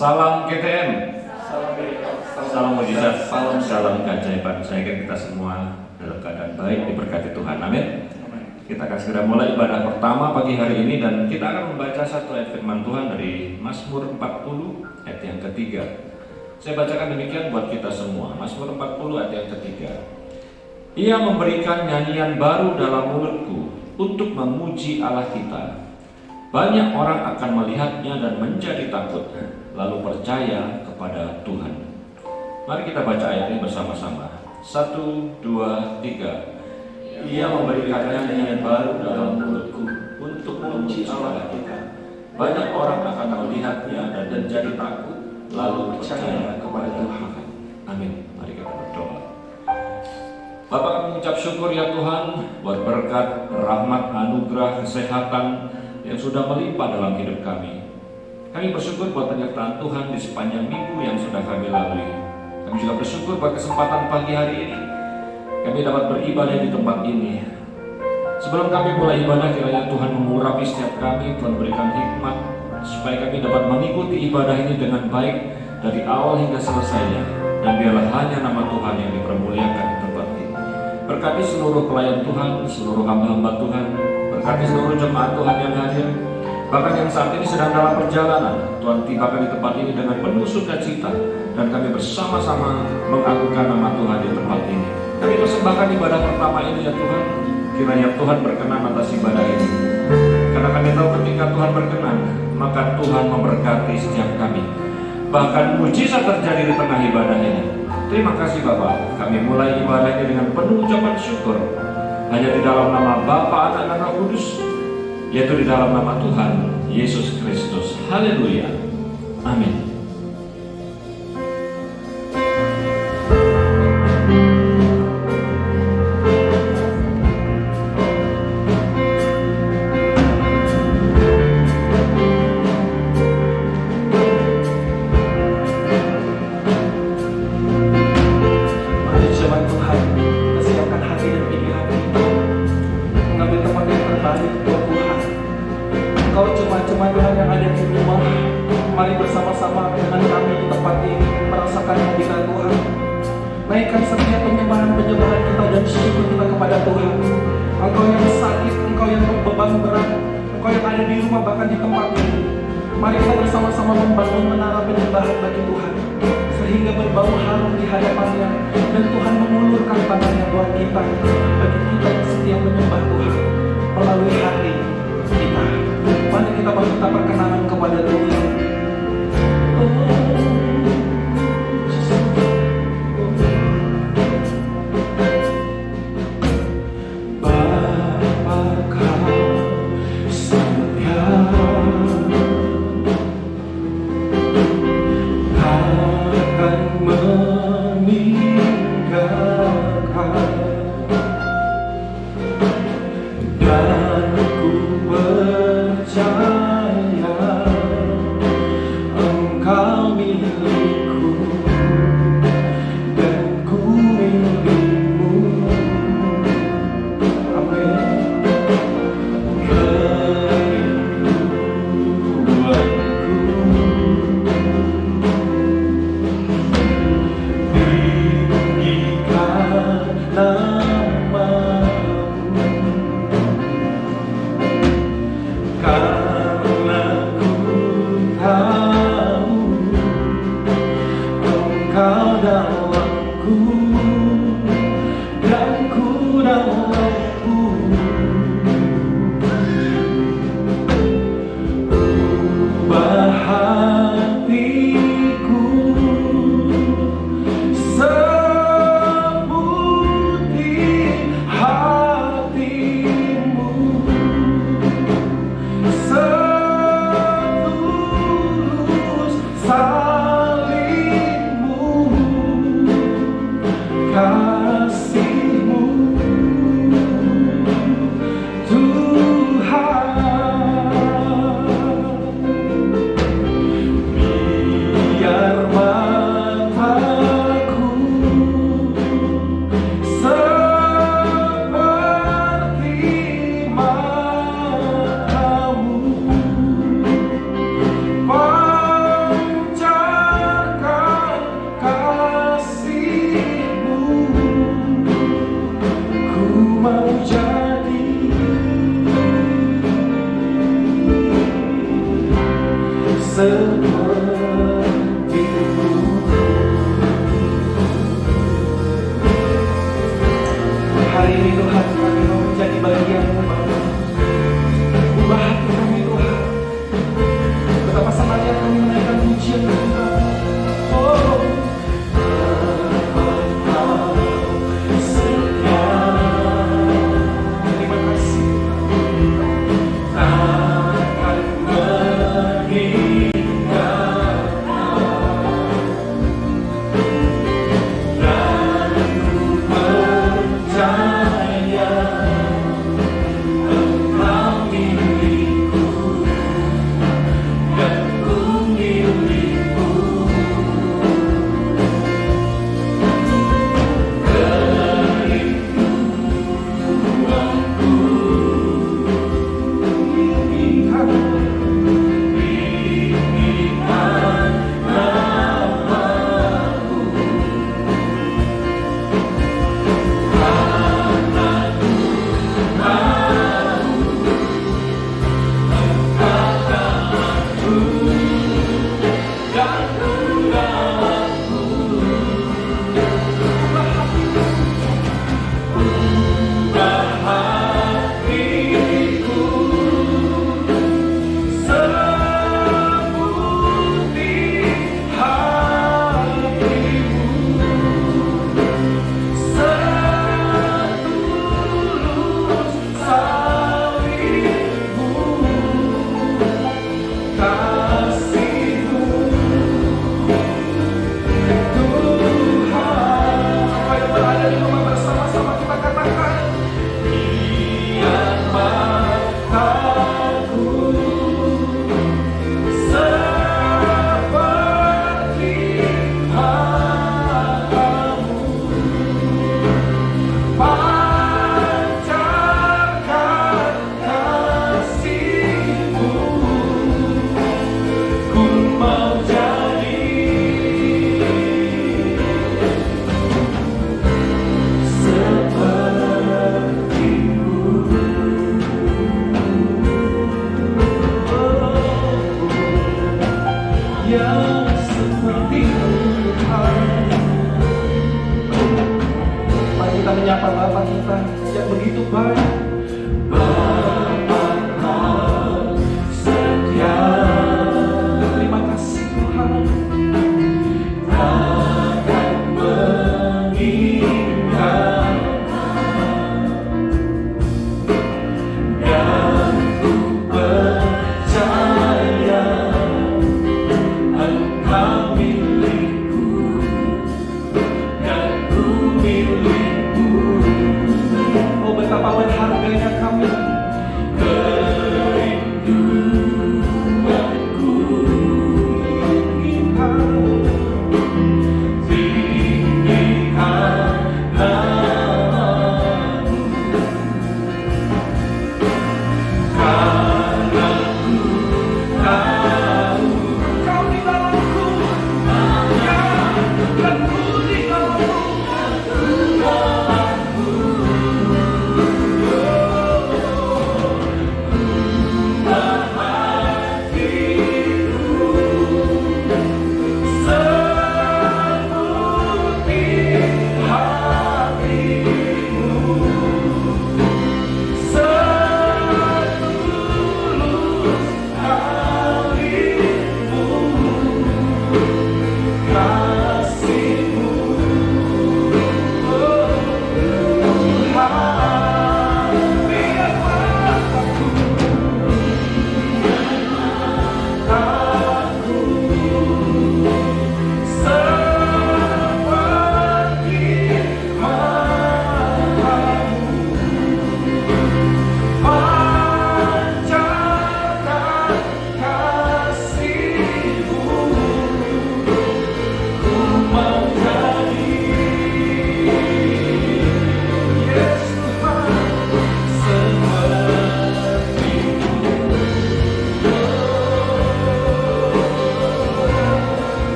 Salam GTM, salam mujizat, salam keajaiban. Saya kira kita semua dalam keadaan baik, diberkati Tuhan. Amin. Kita akan segera mulai ibadah pertama pagi hari ini, dan kita akan membaca satu ayat firman Tuhan dari Mazmur 40 ayat yang ketiga. Saya bacakan demikian buat kita semua. Mazmur 40 ayat yang ketiga. Ia memberikan nyanyian baru dalam mulutku untuk memuji Allah kita. Banyak orang akan melihatnya dan menjadi takut, lalu percaya kepada Tuhan. Mari kita baca ayat ini bersama-sama. 1, 2, 3. Ia memberikan nyanyian baru dalam mulutku untuk memuji Allah kita. Banyak orang akan melihatnya dan menjadi takut, lalu percaya kepada Tuhan. Amin. Mari kita berdoa. Bapa, kami mengucap syukur ya Tuhan buat berkat, rahmat, anugerah, kesehatan yang sudah melimpah dalam hidup kami. Kami bersyukur buat penyertaan Tuhan di sepanjang minggu yang sudah kami lalui. Kami juga bersyukur buat kesempatan pagi hari ini kami dapat beribadah di tempat ini. Sebelum kami mulai ibadah, kiranya Tuhan mengurapi setiap kami, Tuhan berikan hikmat supaya kami dapat mengikuti ibadah ini dengan baik dari awal hingga selesainya. Dan biarlah hanya nama Tuhan yang dipermuliakan di tempat ini. Berkati seluruh pelayan Tuhan, seluruh hamba-hamba Tuhan, berkati seluruh jemaat Tuhan yang hadir, bahkan yang saat ini sedang dalam perjalanan. Tuhan tibakan di tempat ini dengan penuh sukacita, dan kami bersama-sama mengagungkan nama Tuhan di tempat ini. Kami persembahkan ibadah pertama ini ya Tuhan, kiranya Tuhan berkenan atas ibadah ini. Karena kami tahu ketika Tuhan berkenan, maka Tuhan memberkati setiap kami. Bahkan mujizat terjadi di tengah ibadah ini. Terima kasih Bapak, kami mulai ibadah ini dengan penuh ucapan syukur. Hanya di dalam nama Bapa, Anak, dan Roh Kudus, yaitu di dalam nama Tuhan Yesus Kristus. Haleluya. Amin. Mari bersama-sama dengan kami di tempat ini merasakan hadirat Tuhan. Naikkan setiap penyembahan-penyembahan kita dan syukur kita kepada Tuhan. Engkau yang sakit, engkau yang beban berat, engkau yang ada di rumah bahkan di tempat ini. Mari kita bersama-sama membangun menara penyembahan bagi Tuhan, sehingga berbau harum di hadapannya, dan Tuhan mengulurkan tangannya buat kita, bagi kita yang setia menyembah Tuhan melalui hati kita. Mari kita meminta perkenanan kepada Tuhan. kita yang begitu baik. Bapa setia, terima kasih Tuhan. Takkan meninggal dan ku percaya Engkau milikku dan ku milikmu. Oh betapa berharga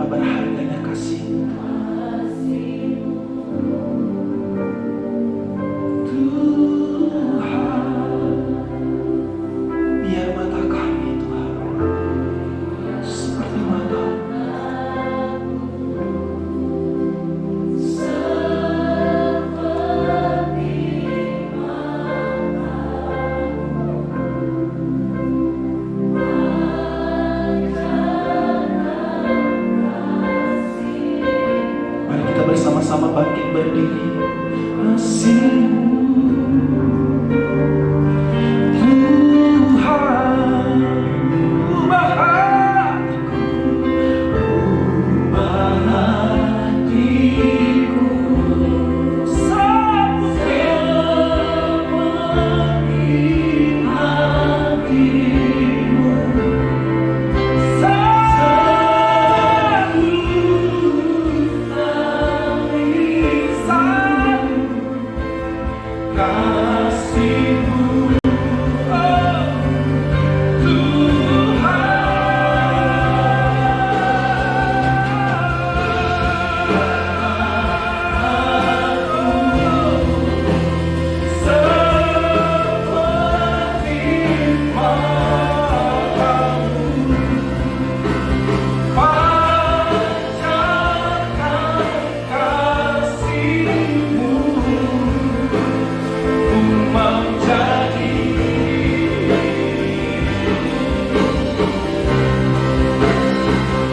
berharganya kasih-Mu. Tuhan, biar mata kami Tuhan seperti mata bersama-sama bangkit berdiri. Kasih-Mu Tuhan, ubah hatiku, ubah hatiku seperti hati-Mu. Kasih-Mu,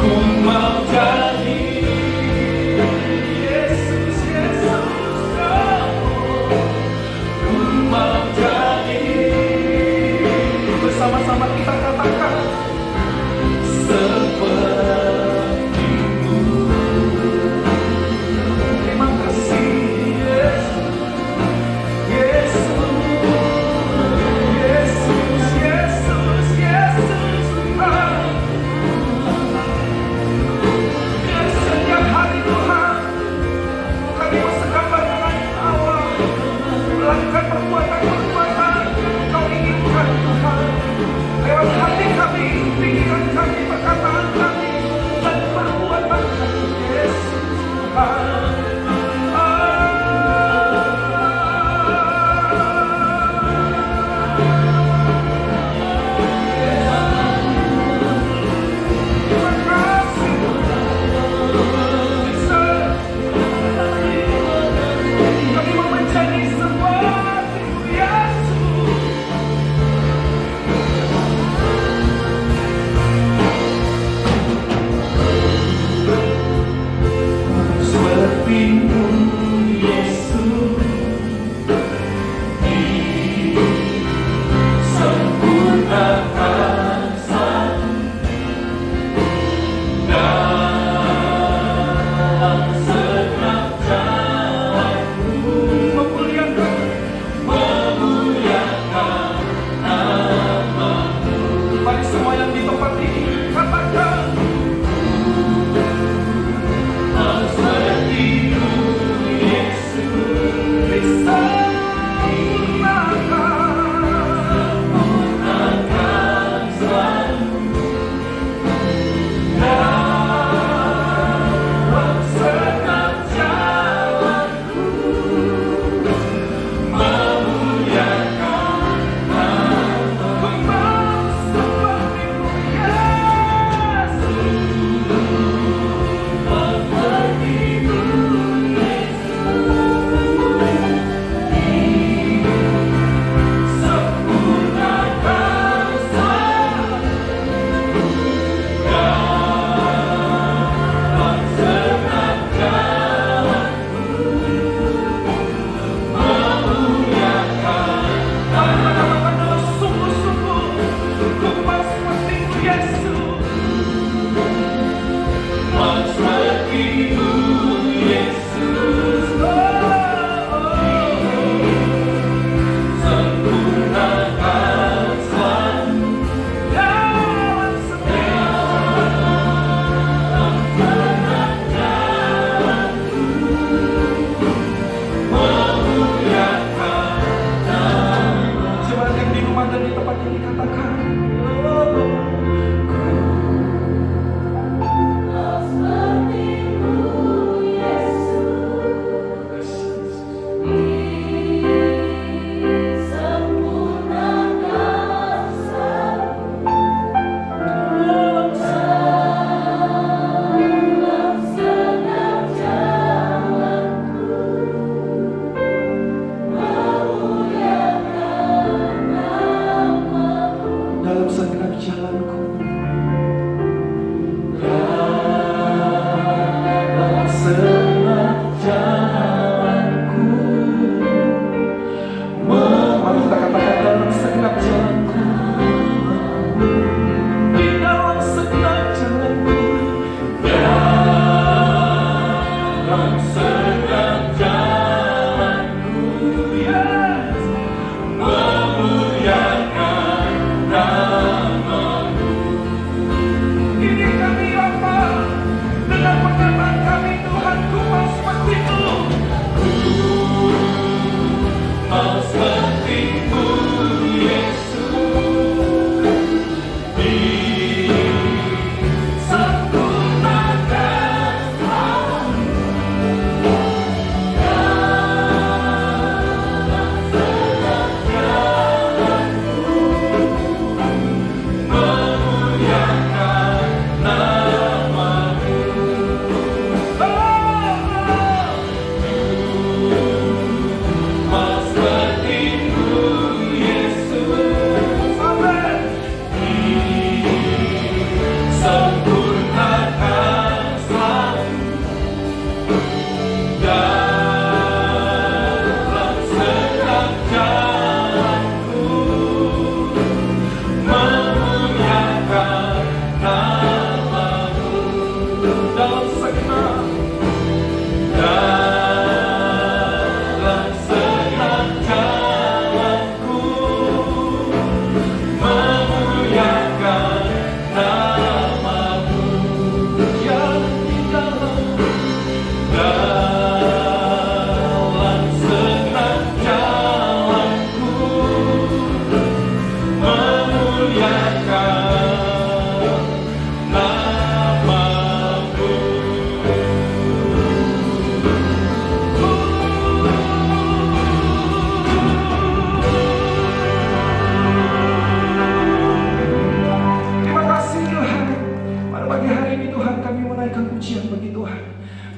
oh bersama-sama kita katakan seperti-Mu. Terima kasih Yesus, Yesus, Yesus, Yesus, Yesus. Biar setiap hari Tuhan kami bersekambar dengan Allah, melakukan perbuatan-perbuatan Kau inginkan Tuhan, lewat hati kami, pikiran kami, perkataan kami, dan perbuatan kami. Yesus Tuhan. Terima kasih Yesus. Kami mau menjadi seperti-Mu Yesus. Seperti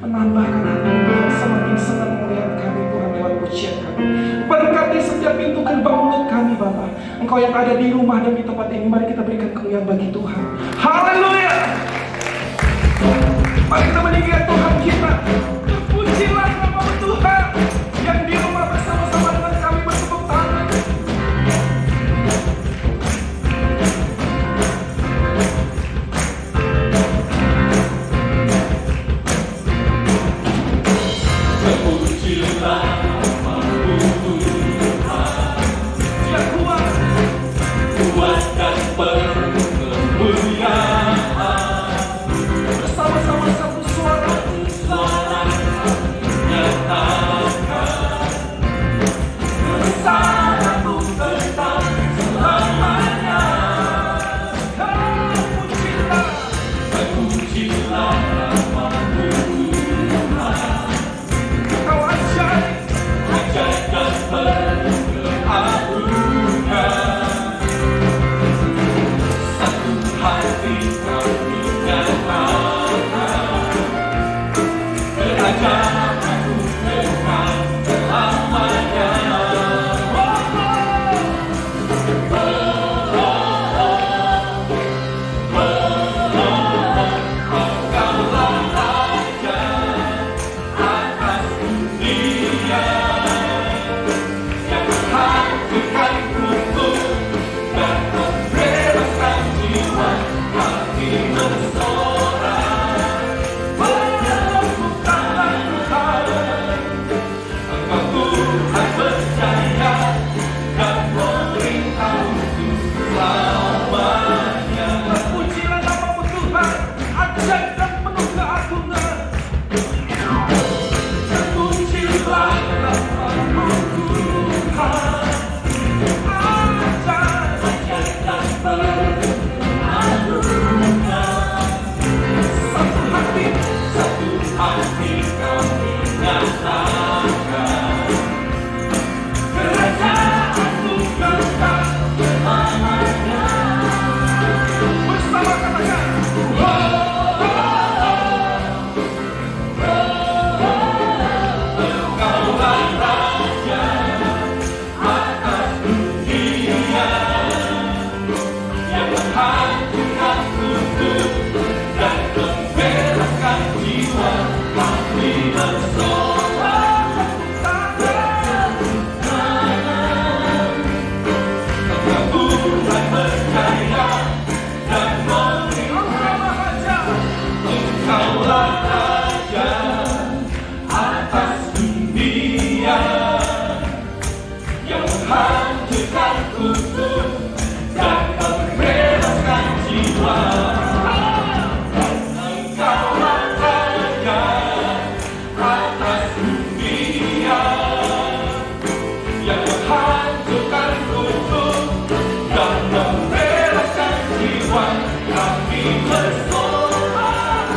menambahkan hati Tuhan, semakin senang melihat kami Tuhan lewat pujian kami. Berkati setiap pintu gerbang mulut kami Bapa. Engkau yang ada di rumah dan di tempat ini, mari kita berikan kemuliaan bagi Tuhan. Haleluya. Mari kita meninggikan Tuhan kita. Terpujilah nama Tuhan yang di rumah bersama-sama dengan kami bertepuk tangan. Terpujilah namamu Tuhan, Yang kuat, kuat dan penuh kemuliaan. bersama-sama satu suara. Suara nyatakan Bersamaku tetap selamanya. Terpujilah. terpujilah namamu Tuhan, Kau ajaib, ajaib dan penuh keagungan. Satu hati kami nyatakan, kerajaanmu kekal selamanya. Engkaulah Raja atas dunia, yang menghancurkan kutub dan membebaskan jiwa. Kami bersorak, menyembuhkanlah Tuhan. Engkau Tuhan percaya dan memerintah untuk selamanya. Terpujilah namamu Tuhan, ajaib dan penuh keagungan. Terpujilah namamu Tuhan, ajaib dan penuh keagungan. Satu hati, Satu hati kami nyatakan, kerajaanmu kekal selamanya. Bersama katakan, Engkaulah Raja atas dunia, yang menghancurkan kutub dan membebaskan jiwa. Kami bersorak, Engkau Tuhan percaya dan memerintah. Engkaulah Raja atas dunia, yang menghancurkan kutub dan membebaskan jiwa. Engkaulah Raja atas dunia, yang menghancurkan kutub dan membebaskan jiwa. Kami bersorak,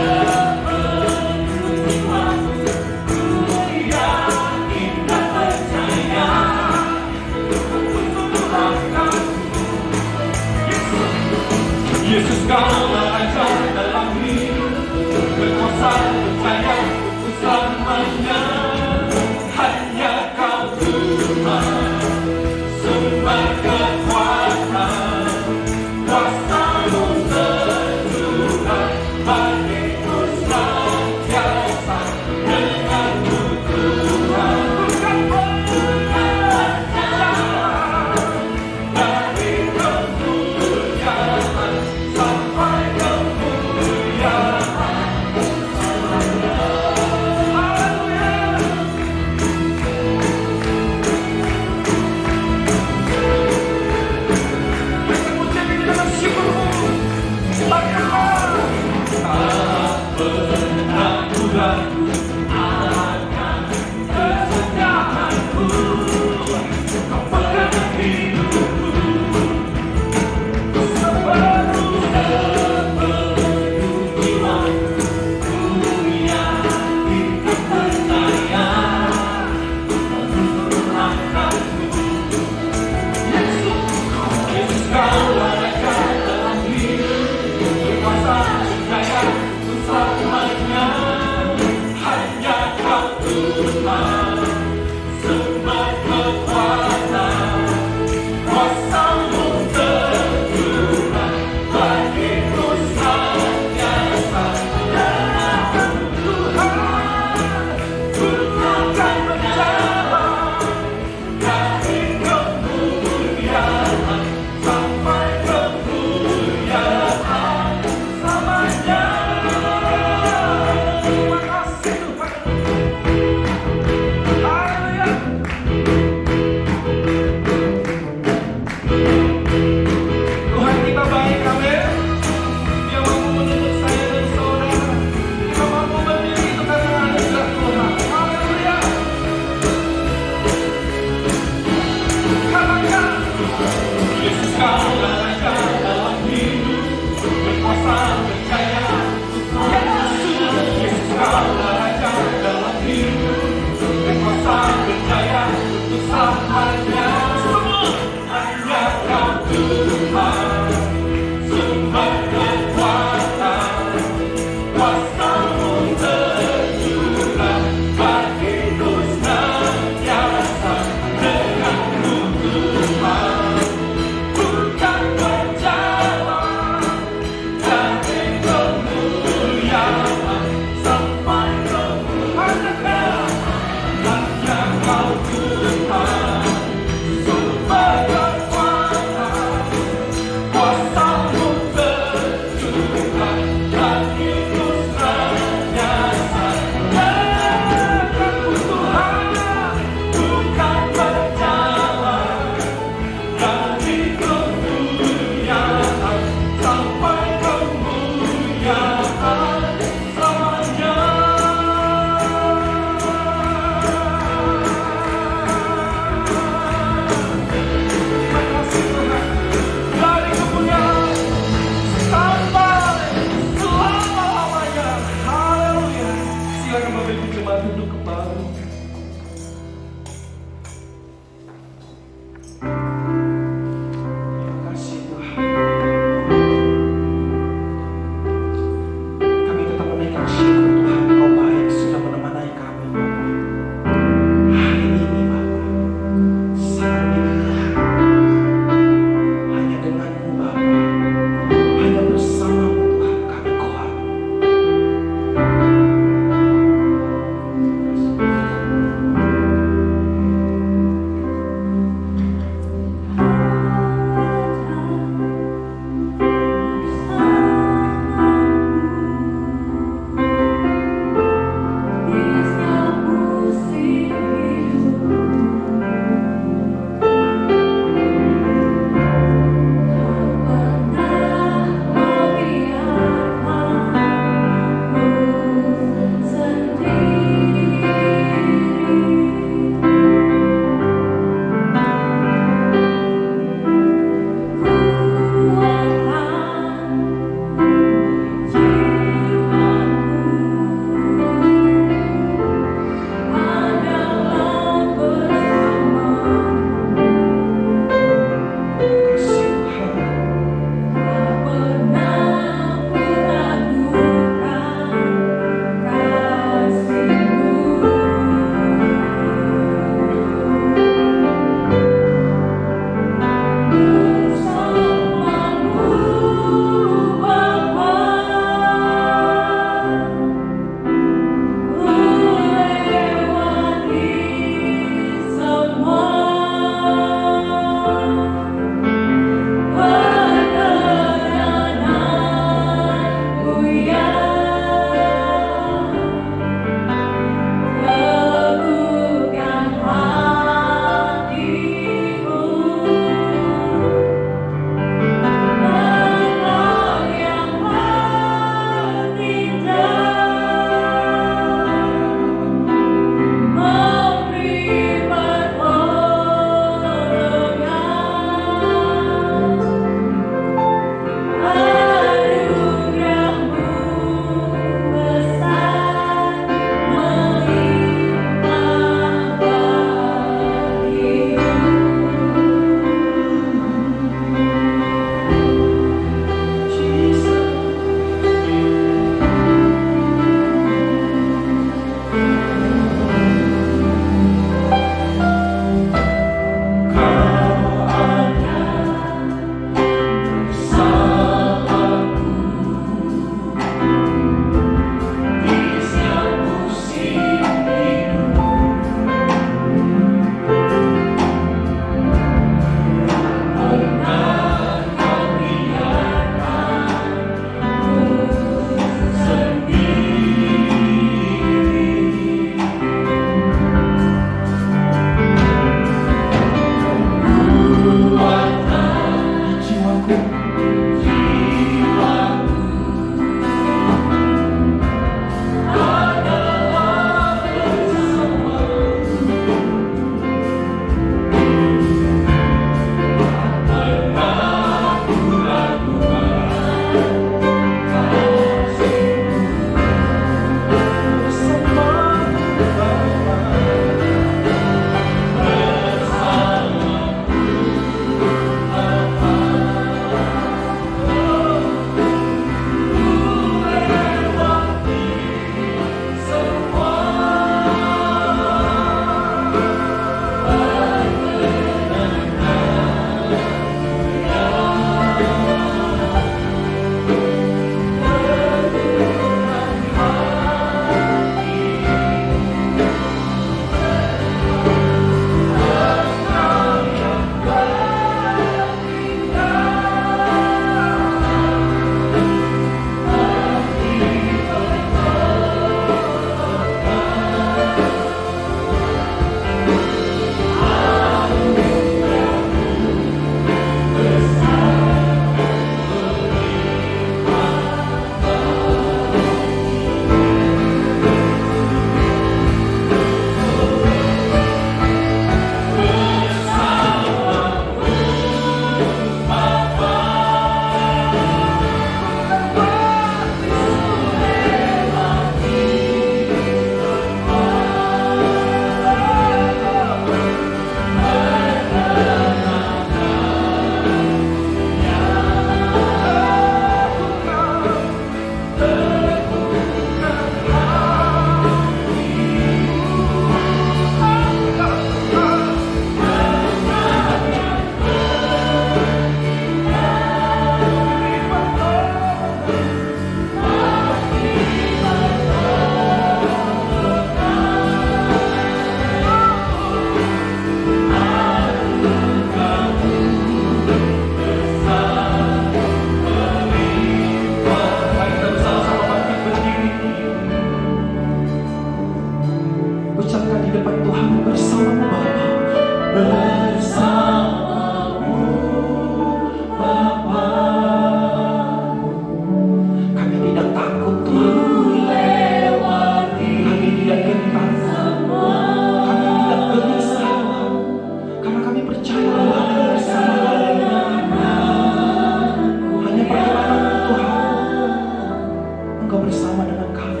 anak kami.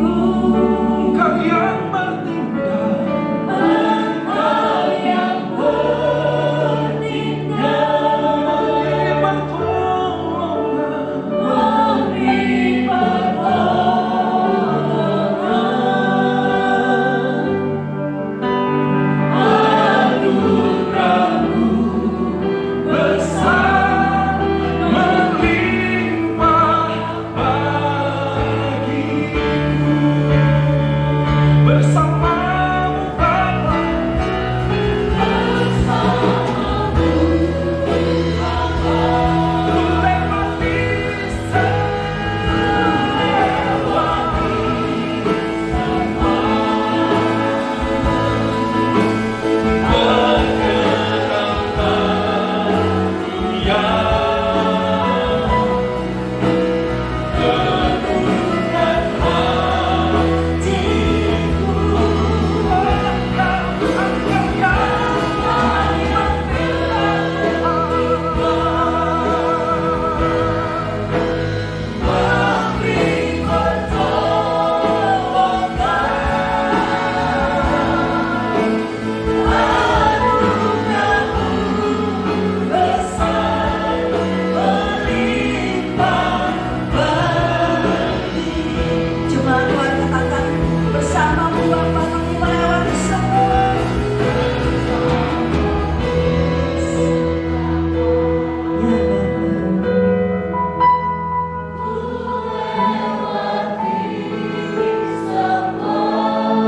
Engkau yang bertindak, memberi pertolongan. Anugerahmu besar melimpah bagiku. Bersamamu Bapa,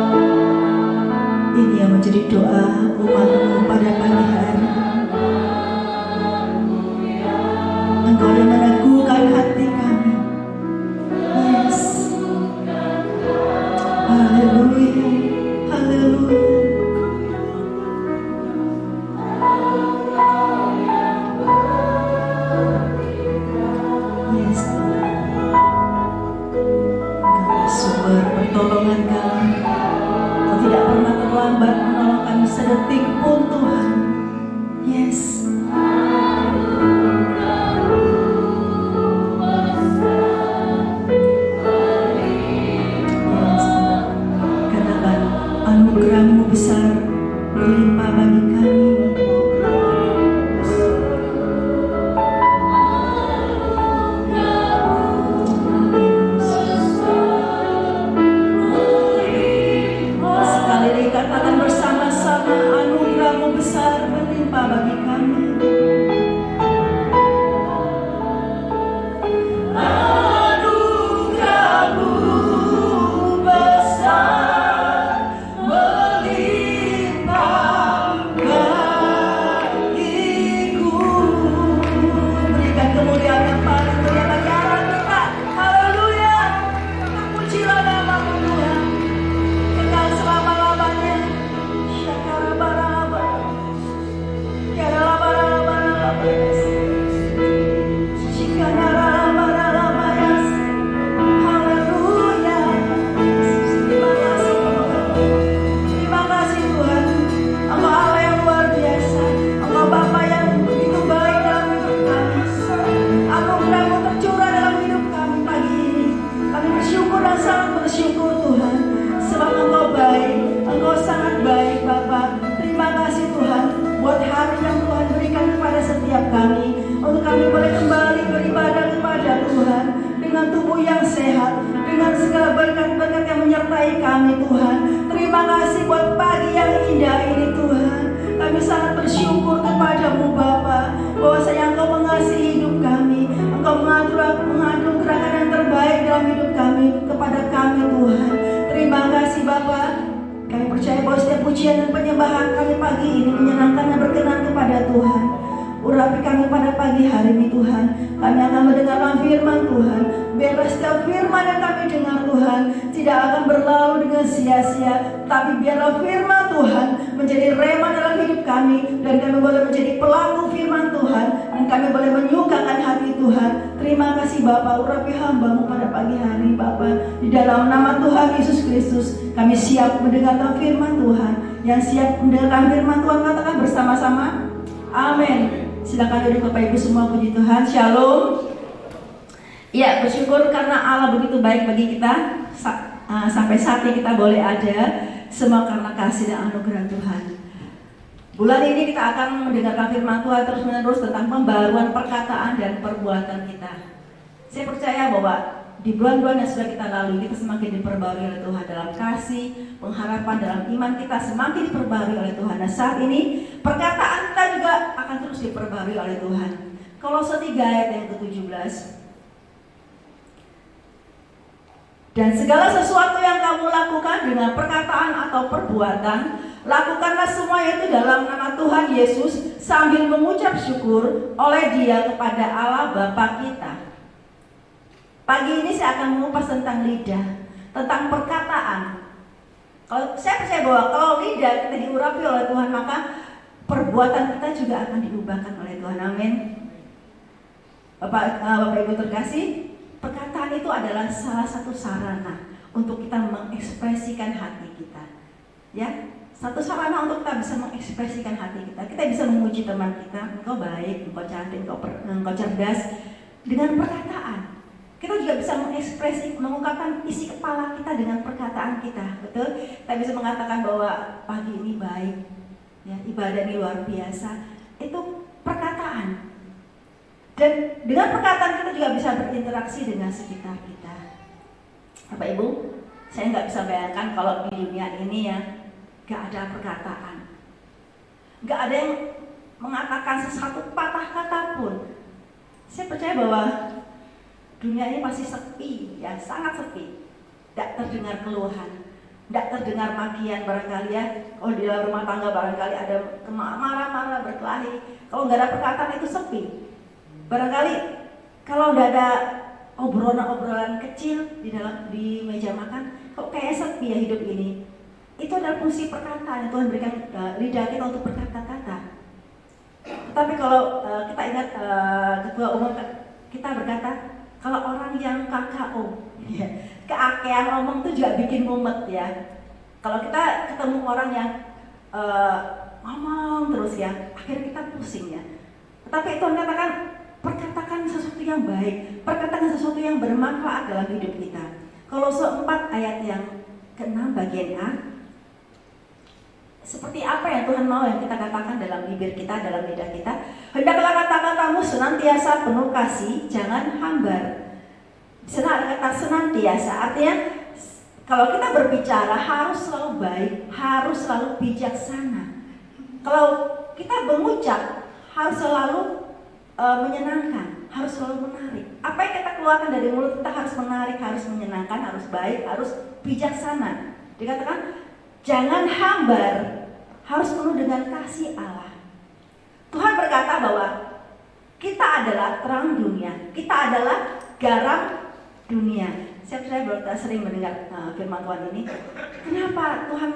lewati ini yang menjadi doa umatmu pada pagi hari. Engkau yang meneguhkan hati kami. Yes. Haleluya. Haleluya. Yes. Engkau sumber pertolongan kami. Kau tidak pernah terlambat menolong kami sedetik pun Tuhan. Yes. Katakan anugerahmu besar melimpah bagi kami. Sekali lagi katakan bersama-sama, anugerahmu besar melimpah bagi kami. Anugerahmu besar melimpah bagiku. Berikan kemuliaan yang paling mulia bagi Allah kita. Haleluya. Terpujilah namamu Tuhan, kekal selama-lamanya. Syakarabaraba, yaralabaraba, shikanarabaraba. Haleluya. Terima kasih Tuhan. Terima kasih Tuhan. Engkau Allah yang luar biasa. Engkau Bapa yang begitu baik dalam hidup kami. Anugerahmu tercurah dalam hidup kami pagi ini. Kami bersyukur dan sangat bersyukur Tuhan, sebab Engkau baik, Engkau sangat baik Bapa. Terima kasih Tuhan buat hari yang Tuhan berikan kepada setiap kami, untuk kami boleh kembali beribadah kepada Tuhan dengan tubuh yang sehat, dengan segala berkat-berkat yang menyertai kami Tuhan. Terima kasih buat pagi yang indah ini Tuhan. Kami sangat bersyukur kepadamu Bapa, bahwasanya Engkau mengasihi hidup kami, Engkau menganugerahkan yang terbaik dalam hidup kami kepada kami Tuhan. Terima kasih Bapa. Kami percaya bahwa setiap pujian dan penyembahan kami pagi ini menyenangkan dan berkenan kepada Tuhan. Urapi kami pada pagi hari ini Tuhan. Kami akan mendengarkan firman Tuhan. Biarlah setiap firman yang kami dengar Tuhan tidak akan berlalu dengan sia-sia, tapi biarlah firman Tuhan menjadi rema dalam hidup kami, dan kami boleh menjadi pelaku firman Tuhan, dan kami boleh menyukakan hati Tuhan. Terima kasih Bapa. Urapi hamba-Mu pada pagi hari Bapa. Di dalam nama Tuhan Yesus Kristus kami siap mendengarkan firman Tuhan. Yang siap mendengarkan firman Tuhan katakan bersama-sama amin. Silakan duduk Bapak Ibu semua, puji Tuhan. Shalom. Ya, bersyukur karena Allah begitu baik bagi kita. Sampai saat ini kita boleh ada, semua karena kasih dan anugerah Tuhan. Bulan ini kita akan mendengarkan firman Tuhan terus-menerus tentang pembaruan perkataan dan perbuatan kita. Saya percaya bahwa di bulan-bulan yang sudah kita lalui, kita semakin diperbarui oleh Tuhan dalam kasih, pengharapan dalam iman kita semakin diperbarui oleh Tuhan. Dan saat ini perkataan kita juga akan terus diperbarui oleh Tuhan. Kolose 3 ayat yang ke-17. Dan segala sesuatu yang kamu lakukan dengan perkataan atau perbuatan, lakukanlah semua itu dalam nama Tuhan Yesus sambil mengucap syukur oleh Dia kepada Allah Bapa kita. Pagi ini saya akan mengupas tentang lidah, tentang perkataan. Kalau saya percaya bahwa kalau lidah kita diurapi oleh Tuhan, maka perbuatan kita juga akan diubahkan oleh Tuhan. Amin. Bapak Ibu terkasih, perkataan itu adalah salah satu sarana untuk kita mengekspresikan hati kita. Ya, satu sarana untuk kita bisa mengekspresikan hati kita. Kita bisa memuji teman kita, engkau baik, engkau cantik, engkau cerdas, dengan perkataan. Kita juga bisa mengungkapkan isi kepala kita dengan perkataan kita, betul? Kita bisa mengatakan bahwa pagi ini baik, ya, ibadah ini luar biasa. Itu perkataan. Dan dengan perkataan kita juga bisa berinteraksi dengan sekitar kita. Bapak Ibu, saya nggak bisa bayangkan kalau di dunia ini ya nggak ada perkataan, nggak ada yang mengatakan sesuatu patah kata pun. Saya percaya bahwa dunia ini pasti sepi, ya sangat sepi. Tidak terdengar keluhan, tidak terdengar makian barangkali ya. Kalau di dalam rumah tangga barangkali ada marah-marah, berkelahi. Kalau nggak ada perkataan itu sepi. Barangkali kalau udah ada obrolan-obrolan kecil di meja makan, kok kayak sepi ya hidup ini. Itu adalah fungsi perkataan yang Tuhan berikan lidah kita untuk berkata-kata. Tetapi kalau kita ingat ketua umum kita berkata, kalau orang yang KKO, ya, keakean omong itu juga bikin mumet ya. Kalau kita ketemu orang yang ngomong terus ya, akhirnya kita pusing ya. Tetapi Tuhan katakan, perkatakan sesuatu yang baik, perkatakan sesuatu yang bermanfaat dalam hidup kita. Kolose 4 ayat yang ke-6 bagian A. Seperti apa yang Tuhan mau yang kita katakan dalam bibir kita, dalam lidah kita. Hendaklah kata-katamu senantiasa penuh kasih, jangan hambar. Di sana ada kata senantiasa, artinya kalau kita berbicara harus selalu baik, harus selalu bijaksana. Kalau kita mengucap harus selalu menyenangkan, harus selalu menarik. Apa yang kita keluarkan dari mulut kita harus menarik, harus menyenangkan, harus baik, harus bijaksana. Dikatakan jangan hambar, harus penuh dengan kasih Allah. Tuhan berkata bahwa kita adalah terang dunia, kita adalah garam dunia. Saya sering mendengar firman Tuhan ini. Kenapa Tuhan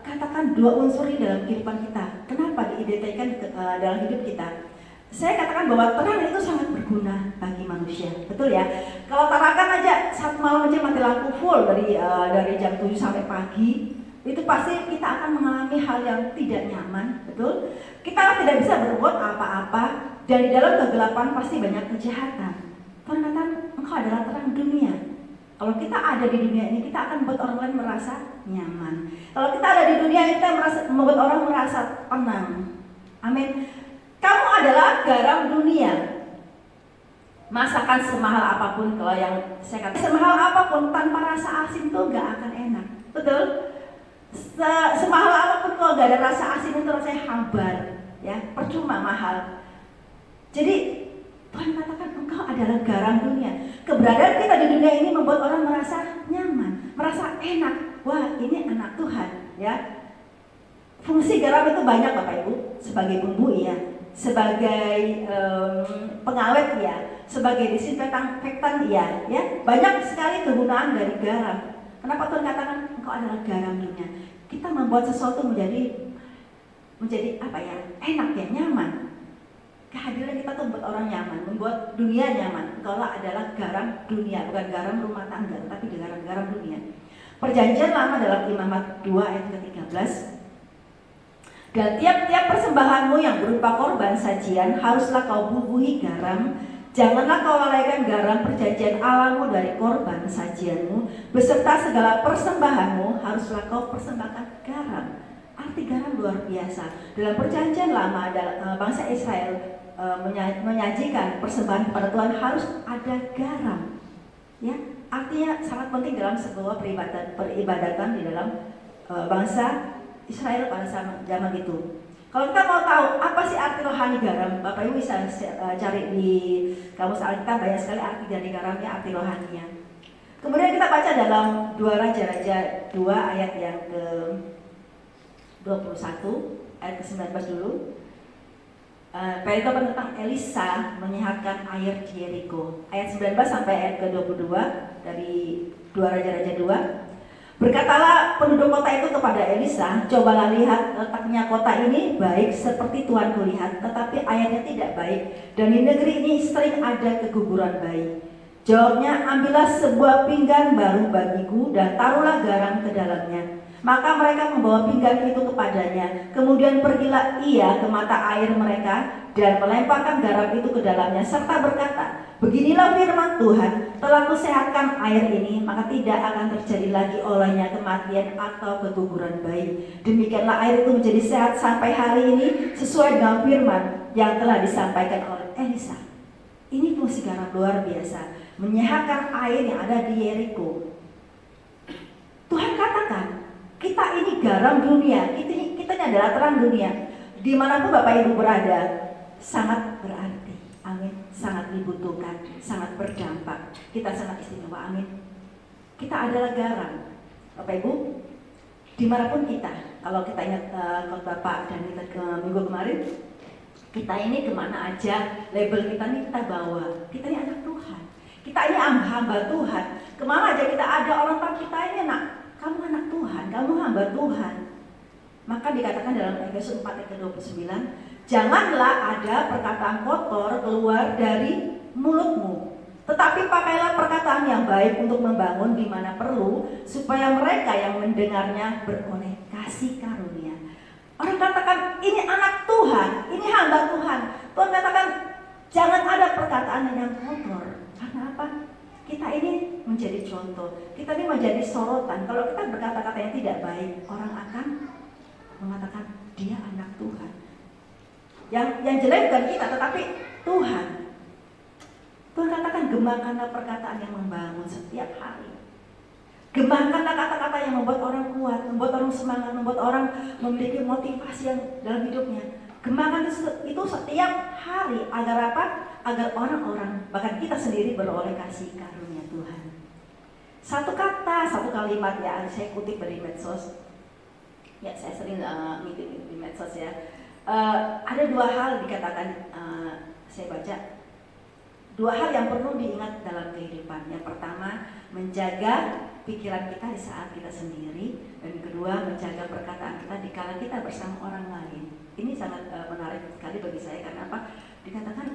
katakan dua unsur ini dalam kehidupan kita? Kenapa diidentikan dalam hidup kita? Saya katakan bahwa terang itu sangat berguna bagi manusia, betul ya? Kalau tarakan aja satu malam aja mati lampu full dari jam 7 sampai pagi, itu pasti kita akan mengalami hal yang tidak nyaman, betul? Kita tidak bisa berbuat apa-apa, dan di dalam kegelapan pasti banyak kejahatan. Tuhan katakan, engkau adalah terang dunia. Kalau kita ada di dunia ini, kita akan membuat orang lain merasa nyaman. Kalau kita ada di dunia ini, kita membuat orang merasa tenang. Amin. Kamu adalah garam dunia. Masakan semahal apapun, kalau yang saya katakan semahal apapun tanpa rasa asin itu gak akan enak, betul? Semahal apapun kalau gak ada rasa asin itu rasanya hambar, ya percuma mahal. Jadi Tuhan katakan engkau adalah garam dunia. Keberadaan kita di dunia ini membuat orang merasa nyaman, merasa enak. Wah, ini anak Tuhan, ya. Fungsi garam itu banyak Bapak Ibu, sebagai bumbu ya, sebagai pengawet ya, sebagai disinfektan ya, banyak sekali kegunaan dari garam. Kenapa Tuhan katakan engkau adalah garam dunia? Kita membuat sesuatu menjadi apa ya? Enak ya, nyaman. Kehadiran kita tuh membuat orang nyaman, membuat dunia nyaman. Engkau adalah garam dunia, bukan garam rumah tangga, tapi garam dunia. Perjanjian lama dalam Imamat 2 ayat ke-13. Dan tiap-tiap persembahanmu yang berupa korban sajian haruslah kau bubuhi garam. Janganlah kau lalaikan garam perjanjian Allahmu dari korban sajianmu, beserta segala persembahanmu haruslah kau persembahkan garam. Arti garam luar biasa. Dalam perjanjian lama bangsa Israel menyajikan persembahan kepada Tuhan harus ada garam. Ya, artinya sangat penting dalam sebuah peribadatan di dalam bangsa Israel pada zaman itu. Kalau kita mau tahu apa sih arti rohani garam, Bapak Ibu bisa cari di kamus Alkitab, banyak sekali arti dari garamnya, arti rohaninya. Kemudian kita baca dalam 2 Raja-Raja 2 ayat yang ke 21, ayat ke 19 dulu. Perikop tentang Elisa menyehatkan air di Yeriko. Ayat 19 sampai ayat ke 22 dari 2 Raja-Raja 2. Berkatalah penduduk kota itu kepada Elisa, cobalah lihat, letaknya kota ini baik seperti tuanku lihat, tetapi airnya tidak baik, dan di negeri ini sering ada keguguran bayi. Jawabnya, ambillah sebuah pinggan baru bagiku dan taruhlah garam ke dalamnya. Maka mereka membawa pinggan itu kepadanya. Kemudian pergilah ia ke mata air mereka dan melemparkan garam itu ke dalamnya serta berkata, beginilah firman Tuhan, telah kusehatkan air ini, maka tidak akan terjadi lagi olehnya kematian atau keguguran bayi. Demikianlah air itu menjadi sehat sampai hari ini sesuai dengan firman yang telah disampaikan oleh Elisa. Ini fungsi garam luar biasa, menyehatkan air yang ada di Yeriko. Tuhan katakan, kita ini garam dunia, kita ini adalah terang dunia. Dimanapun Bapak Ibu berada, sangat berarti, amin, sangat dibutuhkan, sangat berdampak. Kita sangat istimewa, amin. Kita adalah garam, Bapak Ibu. Dimanapun kita, kalau kita ingat khotbah Bapak dan kita ke minggu kemarin, kita ini kemana aja, label kita ini kita bawa. Kita ini anak Tuhan, kita ini hamba Tuhan. Kemana aja kita ada, orang tahu kita ini anak, kamu anak Tuhan, kamu hamba Tuhan. Maka dikatakan dalam Efesus 4 ayat 29, janganlah ada perkataan kotor keluar dari mulutmu, tetapi pakailah perkataan yang baik untuk membangun di mana perlu, supaya mereka yang mendengarnya beroleh kasih karunia. Orang katakan ini anak Tuhan, ini hamba Tuhan. Tuhan katakan jangan ada perkataan yang kotor. Karena apa? Kita ini menjadi contoh, kita ini menjadi sorotan. Kalau kita berkata-kata yang tidak baik, orang akan mengatakan dia anak Tuhan. Yang jelek bukan kita, tetapi Tuhan. Tuhan katakan gembangkanlah perkataan yang membangun setiap hari. Gembangkanlah kata-kata yang membuat orang kuat, membuat orang semangat, membuat orang memiliki motivasi yang dalam hidupnya. Gembangkan itu setiap hari agar apa? Agar orang-orang, bahkan kita sendiri beroleh kasih karunia Tuhan. Satu kata, satu kalimat ya, saya kutip dari medsos. Ya, saya sering ngikutin di medsos ya. Ada dua hal dikatakan, saya baca. Dua hal yang perlu diingat dalam kehidupan. Yang pertama, menjaga pikiran kita di saat kita sendiri, dan kedua, menjaga perkataan kita di kala kita bersama orang lain. Ini sangat menarik sekali bagi saya karena apa? Dikatakan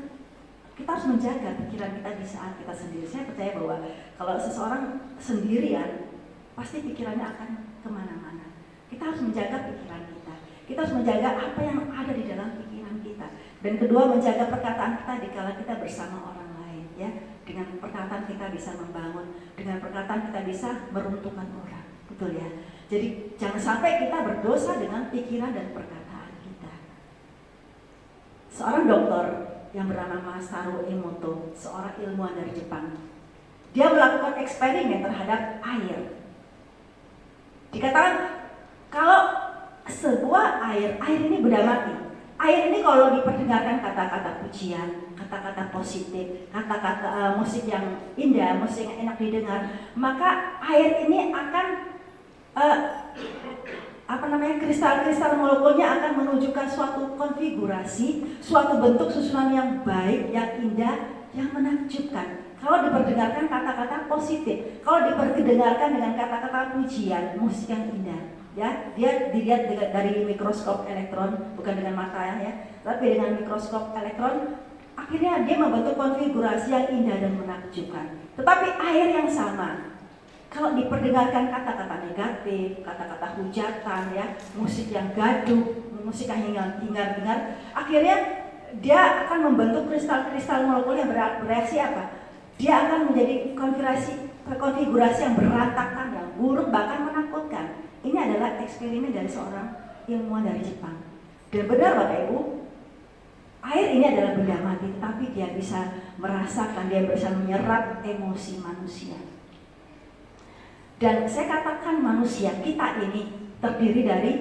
kita harus menjaga pikiran kita di saat kita sendiri. Saya percaya bahwa kalau seseorang sendirian, pasti pikirannya akan kemana-mana. Kita harus menjaga pikiran kita. Kita harus menjaga apa yang ada di dalam pikiran kita. Dan kedua, menjaga perkataan kita di kala kita bersama orang lain. Ya, dengan perkataan kita bisa membangun, dengan perkataan kita bisa meruntuhkan orang. Betul ya. Jadi jangan sampai kita berdosa dengan pikiran dan perkataan kita. Seorang dokter yang bernama Masaru Emoto, seorang ilmuwan dari Jepang, dia melakukan eksperimen terhadap air. Dikatakan kalau sebuah air ini benda mati. Air ini kalau diperdengarkan kata-kata pujian, kata-kata positif, kata-kata musik yang indah, musik yang enak didengar, maka air ini akan kristal-kristal molekulnya akan menunjukkan suatu konfigurasi, suatu bentuk susunan yang baik, yang indah, yang menakjubkan. Kalau diperdengarkan kata-kata positif, kalau diperdengarkan dengan kata-kata pujian, musik yang indah, ya, dia dilihat dari mikroskop elektron, bukan dengan mata ya, tapi dengan mikroskop elektron, akhirnya dia membentuk konfigurasi yang indah dan menakjubkan. Tetapi air yang sama, Kalau diperdengarkan kata-kata negatif, kata-kata hujatan, ya, musik yang gaduh, musik yang hingar-bingar, akhirnya dia akan membentuk kristal-kristal molekul yang bereaksi apa? Dia akan menjadi konfigurasi yang berantakan, yang buruk, bahkan menakutkan. Ini adalah eksperimen dari seorang ilmuwan dari Jepang. Dan benar Bapak Ibu, air ini adalah benda mati, tetapi dia bisa merasakan, dia bisa menyerap emosi manusia. Dan saya katakan manusia kita ini terdiri dari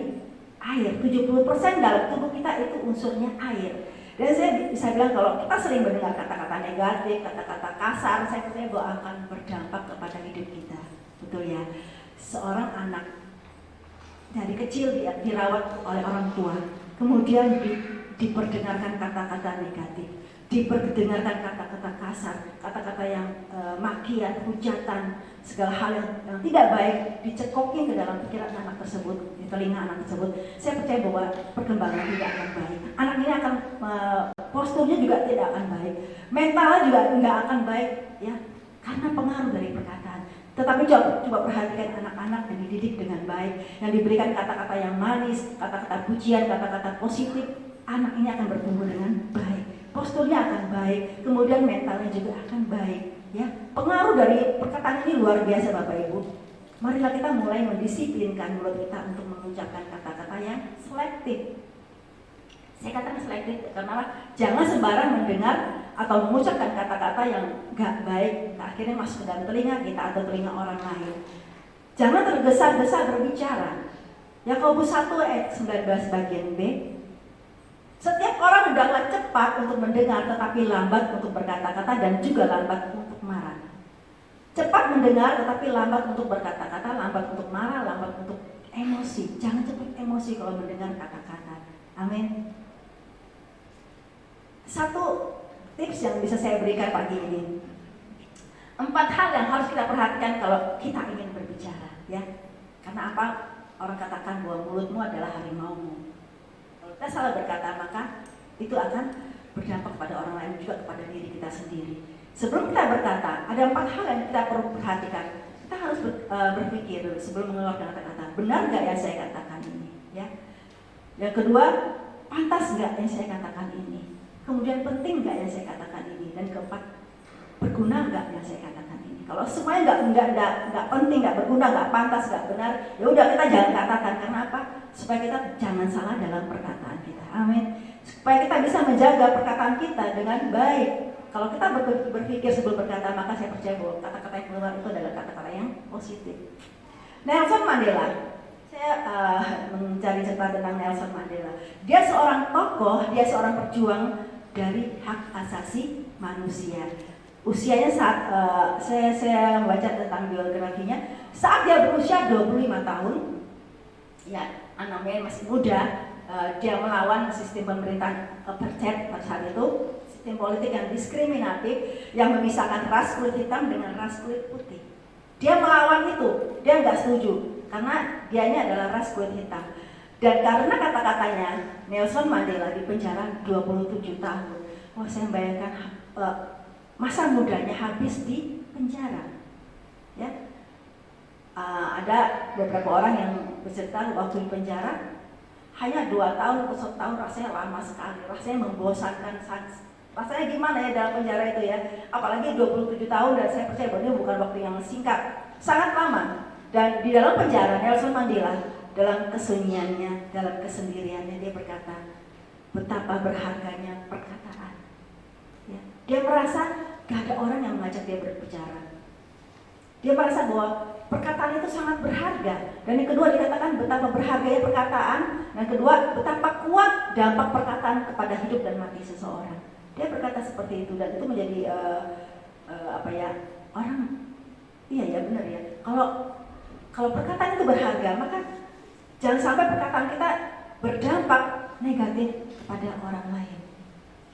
air. 70% dalam tubuh kita itu unsurnya air. Dan saya bisa bilang kalau kita sering mendengar kata-kata negatif, kata-kata kasar, saya percaya bahwa akan berdampak kepada hidup kita. Betul ya? Seorang anak dari kecil dirawat oleh orang tua, kemudian diperdengarkan kata-kata negatif, diperdengarkan kata-kata kasar, kata-kata yang makian, hujatan, segala hal yang tidak baik dicekokin ke dalam pikiran anak tersebut, di telinga anak tersebut. Saya percaya bahwa perkembangan tidak akan baik. Anak ini akan posturnya juga tidak akan baik, mentalnya juga tidak akan baik, ya, karena pengaruh dari perkataan. Tetapi coba perhatikan anak-anak yang dididik dengan baik, yang diberikan kata-kata yang manis, kata-kata pujian, kata-kata positif, anak ini akan bertumbuh dengan baik, posturnya akan baik, kemudian mentalnya juga akan baik. Ya, pengaruh dari perkataan ini luar biasa Bapak Ibu. Marilah kita mulai mendisiplinkan mulut kita untuk mengucapkan kata-kata yang selektif. Saya katakan selektif karena jangan sembarang mendengar atau mengucapkan kata-kata yang gak baik, akhirnya masuk ke dalam telinga kita atau telinga orang lain. Jangan tergesa-gesa berbicara. Yakobus 1 ayat 19 bagian B. Setiap orang hendaklah cepat untuk mendengar, tetapi lambat untuk berkata-kata dan juga lambat untuk marah. Cepat mendengar, tetapi lambat untuk berkata-kata, lambat untuk marah, lambat untuk emosi. Jangan cepat emosi kalau mendengar kata-kata. Amin. Satu tips yang bisa saya berikan pagi ini. 4 hal yang harus kita perhatikan kalau kita ingin berbicara, ya. Karena apa? Orang katakan bahwa mulutmu adalah harimaumu. Kalau kita salah berkata, maka itu akan berdampak pada orang lain juga kepada diri kita sendiri. Sebelum kita berkata, ada 4 hal yang kita perlu perhatikan. Kita harus berpikir sebelum mengeluarkan kata-kata, benar nggak yang saya katakan ini? Ya. Yang kedua, pantas nggak yang saya katakan ini? Kemudian penting nggak yang saya katakan ini? Dan keempat, berguna nggak yang saya katakan ini? Kalau semuanya nggak penting, nggak berguna, nggak pantas, nggak benar, ya udah kita jangan katakan. Karena apa? Supaya kita jangan salah dalam perkataan kita. Amin. Supaya kita bisa menjaga perkataan kita dengan baik. Kalau kita berpikir sebelum berkata, maka saya percaya bahwa kata-kata yang keluar itu adalah kata-kata yang positif. Nelson Mandela. Saya mencari cerita tentang Nelson Mandela. Dia seorang tokoh, dia seorang perjuang dari hak asasi manusia. Usianya saat saya membaca tentang biografinya, saat dia berusia 25 tahun, ya anaknya masih muda, dia melawan sistem pemerintahan apartheid pada saat itu, sistem politik yang diskriminatif yang memisahkan ras kulit hitam dengan ras kulit putih. Dia melawan itu, dia nggak setuju karena dianya adalah ras kulit hitam. Dan karena kata-katanya, Nelson Mandela dipenjara 27 tahun. Wah, saya membayangkan masa mudanya habis di penjara. Ya, ada beberapa orang yang bercerita waktu di penjara hanya 2 tahun atau 1 tahun, rasanya lama sekali, rasanya membosankan. Rasanya gimana ya dalam penjara itu ya? Apalagi 27 tahun, dan saya percaya bahwa ini bukan waktu yang singkat, sangat lama. Dan di dalam penjara, Nelson Mandela dalam kesunyiannya, dalam kesendiriannya, dia berkata betapa berharganya perkataan. Ya. Dia merasa gak ada orang yang mengajak dia berbicara. Dia merasa bahwa perkataan itu sangat berharga. Dan yang kedua dikatakan betapa berharganya perkataan. Dan kedua, betapa kuat dampak perkataan kepada hidup dan mati seseorang. Dia berkata seperti itu, dan itu menjadi orang, iya ya benar ya. Kalau perkataan itu berharga, maka jangan sampai perkataan kita berdampak negatif kepada orang lain.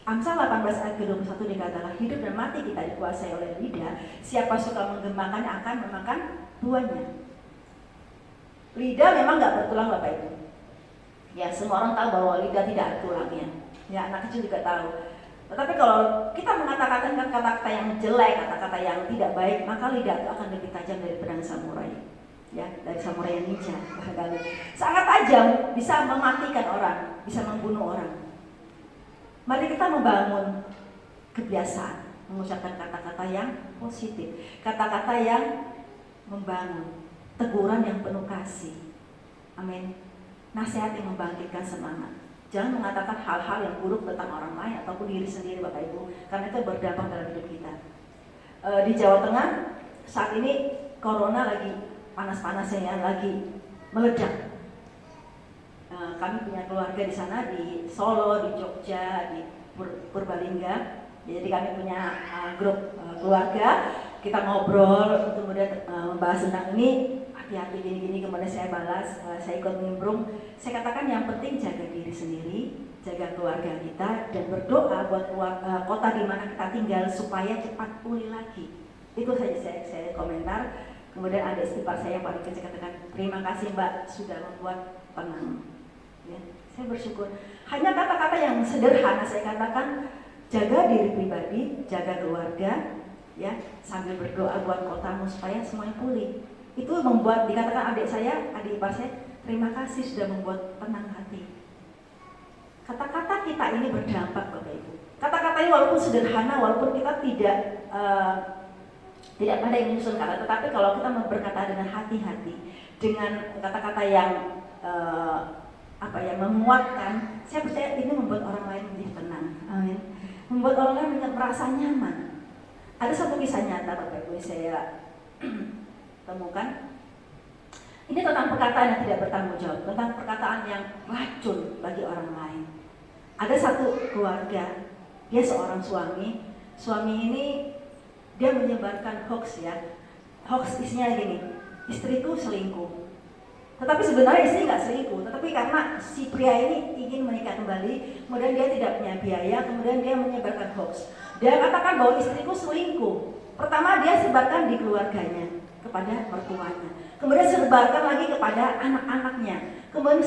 Amsal 18 ayat ke-21 dikatakan, hidup dan mati kita dikuasai oleh lidah. Siapa suka menggembangkannya akan memakan buahnya. Lidah memang nggak bertulang Bapak Ibu. Ya, semua orang tahu bahwa lidah tidak ada tulangnya. Ya, anak kecil juga tahu. Tetapi kalau kita mengatakan kata-kata yang jelek, kata-kata yang tidak baik, maka lidah itu akan lebih tajam dari pedang samurai. Ya, dari samurai yang ninja barangkali. Sangat tajam, bisa mematikan orang, bisa membunuh orang. Mari kita membangun kebiasaan mengucapkan kata-kata yang positif, kata-kata yang membangun, teguran yang penuh kasih. Amin. Nasihat yang membangkitkan semangat. Jangan mengatakan hal-hal yang buruk tentang orang lain ataupun diri sendiri, Bapak Ibu, karena itu berdampak dalam hidup kita. Di Jawa Tengah saat ini corona lagi panas-panasnya, ya, lagi meledak. Kami punya keluarga di sana, di Solo, di Jogja, di Purbalingga. Jadi kami punya grup keluarga, kita ngobrol, kemudian membahas tentang ini, hati-hati gini-gini, kemudian saya balas, saya ikut nimbrung. Saya katakan yang penting jaga diri sendiri, jaga keluarga kita, dan berdoa buat kota di mana kita tinggal supaya cepat pulih lagi. Itu saja saya komentar. Kemudian ada istighfar saya yang paling kecil, katakan terima kasih Mbak sudah membuat tenang. Ya, saya bersyukur. Hanya kata-kata yang sederhana saya katakan, jaga diri pribadi, jaga keluarga, ya, sambil berdoa buat kotamu supaya semuanya pulih. Itu membuat, dikatakan adik ipar saya, terima kasih sudah membuat tenang hati. Kata-kata kita ini berdampak, Bapak Ibu. Kata-kata ini walaupun sederhana, walaupun kita tidak ada yang menyusun kata, tetapi kalau kita berkata dengan hati-hati, dengan kata-kata yang menguatkan, saya percaya ini membuat orang lain menjadi tenang. Amin. Membuat orang lain merasa nyaman. Ada satu kisah nyata, Bapak Ibu, saya temukan. Ini tentang perkataan yang tidak bertanggung jawab, tentang perkataan yang racun bagi orang lain. Ada satu keluarga, dia seorang suami. Suami ini dia menyebarkan hoax, ya. Hoax isinya gini, istriku selingkuh. Tetapi sebenarnya istri nggak selingkuh, tetapi karena si pria ini ingin menikah kembali, kemudian dia tidak punya biaya, kemudian dia menyebarkan hoax. Dia katakan bahwa istriku selingkuh. Pertama dia sebarkan di keluarganya, kepada mertuanya. Kemudian sebarkan lagi kepada anak-anaknya. Kemudian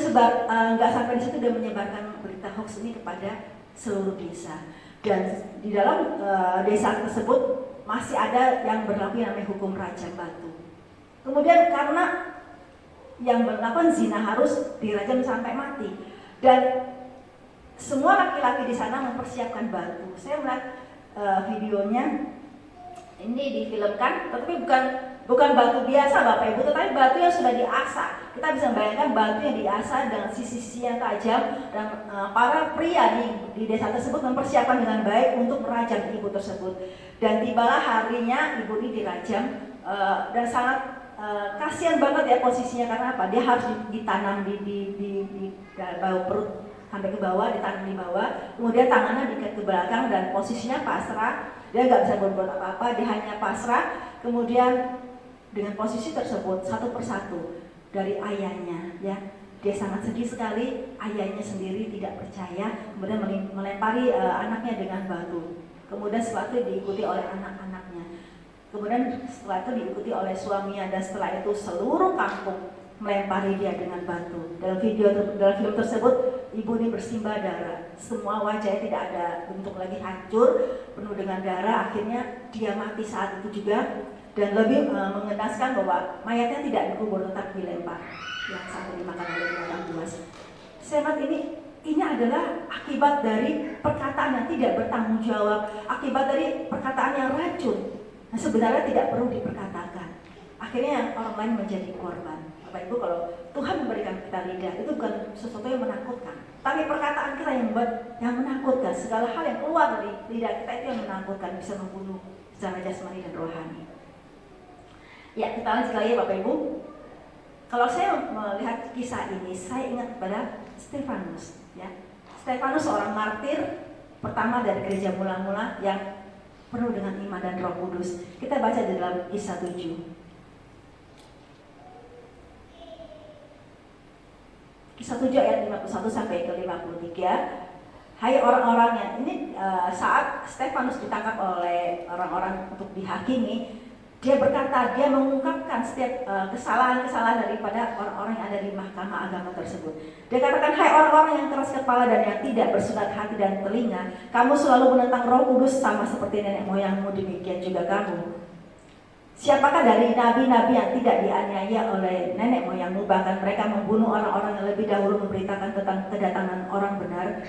nggak sampai di situ, dia menyebarkan berita hoax ini kepada seluruh desa. Dan di dalam desa tersebut masih ada yang berlaku yang namanya hukum rajam batu. Kemudian karena yang melakukan zina harus dirajam sampai mati, dan semua laki-laki di sana mempersiapkan batu. Saya melihat videonya, ini difilmkan, tapi bukan batu biasa, Bapak Ibu, tetapi batu yang sudah diasah. Kita bisa bayangkan batu yang diasah dengan sisi-sisi yang tajam, dan para pria di desa tersebut mempersiapkan dengan baik untuk merajam ibu tersebut. Dan tibalah harinya ibu ini dirajam, dan sangat kasihan banget ya posisinya, karena apa? Dia harus ditanam di bawah perut sampai ke bawah, ditanam di bawah, kemudian tangannya diikat ke belakang dan posisinya pasrah. Dia nggak bisa berbuat apa-apa, dia hanya pasrah. Kemudian dengan posisi tersebut satu persatu dari ayahnya, ya, dia sangat sedih sekali. Ayahnya sendiri tidak percaya, kemudian melempari anaknya dengan batu. Kemudian setelah itu diikuti oleh anak-anaknya. Kemudian setelah itu diikuti oleh suaminya, dan setelah itu seluruh kampung melempari dia dengan batu. Dalam film tersebut, ibu ini bersimbah darah. Semua wajahnya tidak ada bentuk lagi, hancur, penuh dengan darah. Akhirnya dia mati saat itu juga. Dan lebih mengenaskan bahwa mayatnya tidak dikubur, tetap dilempar, yang sampai dimakan oleh binatang buas. Saya lihat ini adalah akibat dari perkataan yang tidak bertanggung jawab, akibat dari perkataan yang racun. Nah, sebenarnya tidak perlu diperkatakan. Akhirnya orang lain menjadi korban. Bapak Ibu, kalau Tuhan memberikan kita lidah, itu bukan sesuatu yang menakutkan, tapi perkataan kita yang menakutkan. Segala hal yang keluar dari lidah kita itu yang menakutkan, bisa membunuh secara jasmani dan rohani. Ya, kita lanjut lagi Bapak Ibu. Kalau saya melihat kisah ini, saya ingat pada Stefanus, ya. Stefanus seorang martir pertama dari gereja mula-mula yang penuh dengan iman dan Roh Kudus. Kita baca di dalam Kisah 7. Kisah 7 ayat 51 sampai ke 53. Hai orang-orang yang ini, saat Stefanus ditangkap oleh orang-orang untuk dihakimi, Dia berkata, dia mengungkapkan setiap kesalahan-kesalahan daripada orang-orang yang ada di mahkamah agama tersebut. Dia katakan, hai orang-orang yang keras kepala dan yang tidak bersunat hati dan telinga, kamu selalu menentang Roh Kudus sama seperti nenek moyangmu, demikian juga kamu. Siapakah dari nabi-nabi yang tidak dianiaya oleh nenek moyangmu, bahkan mereka membunuh orang-orang yang lebih dahulu memberitakan tentang kedatangan orang benar,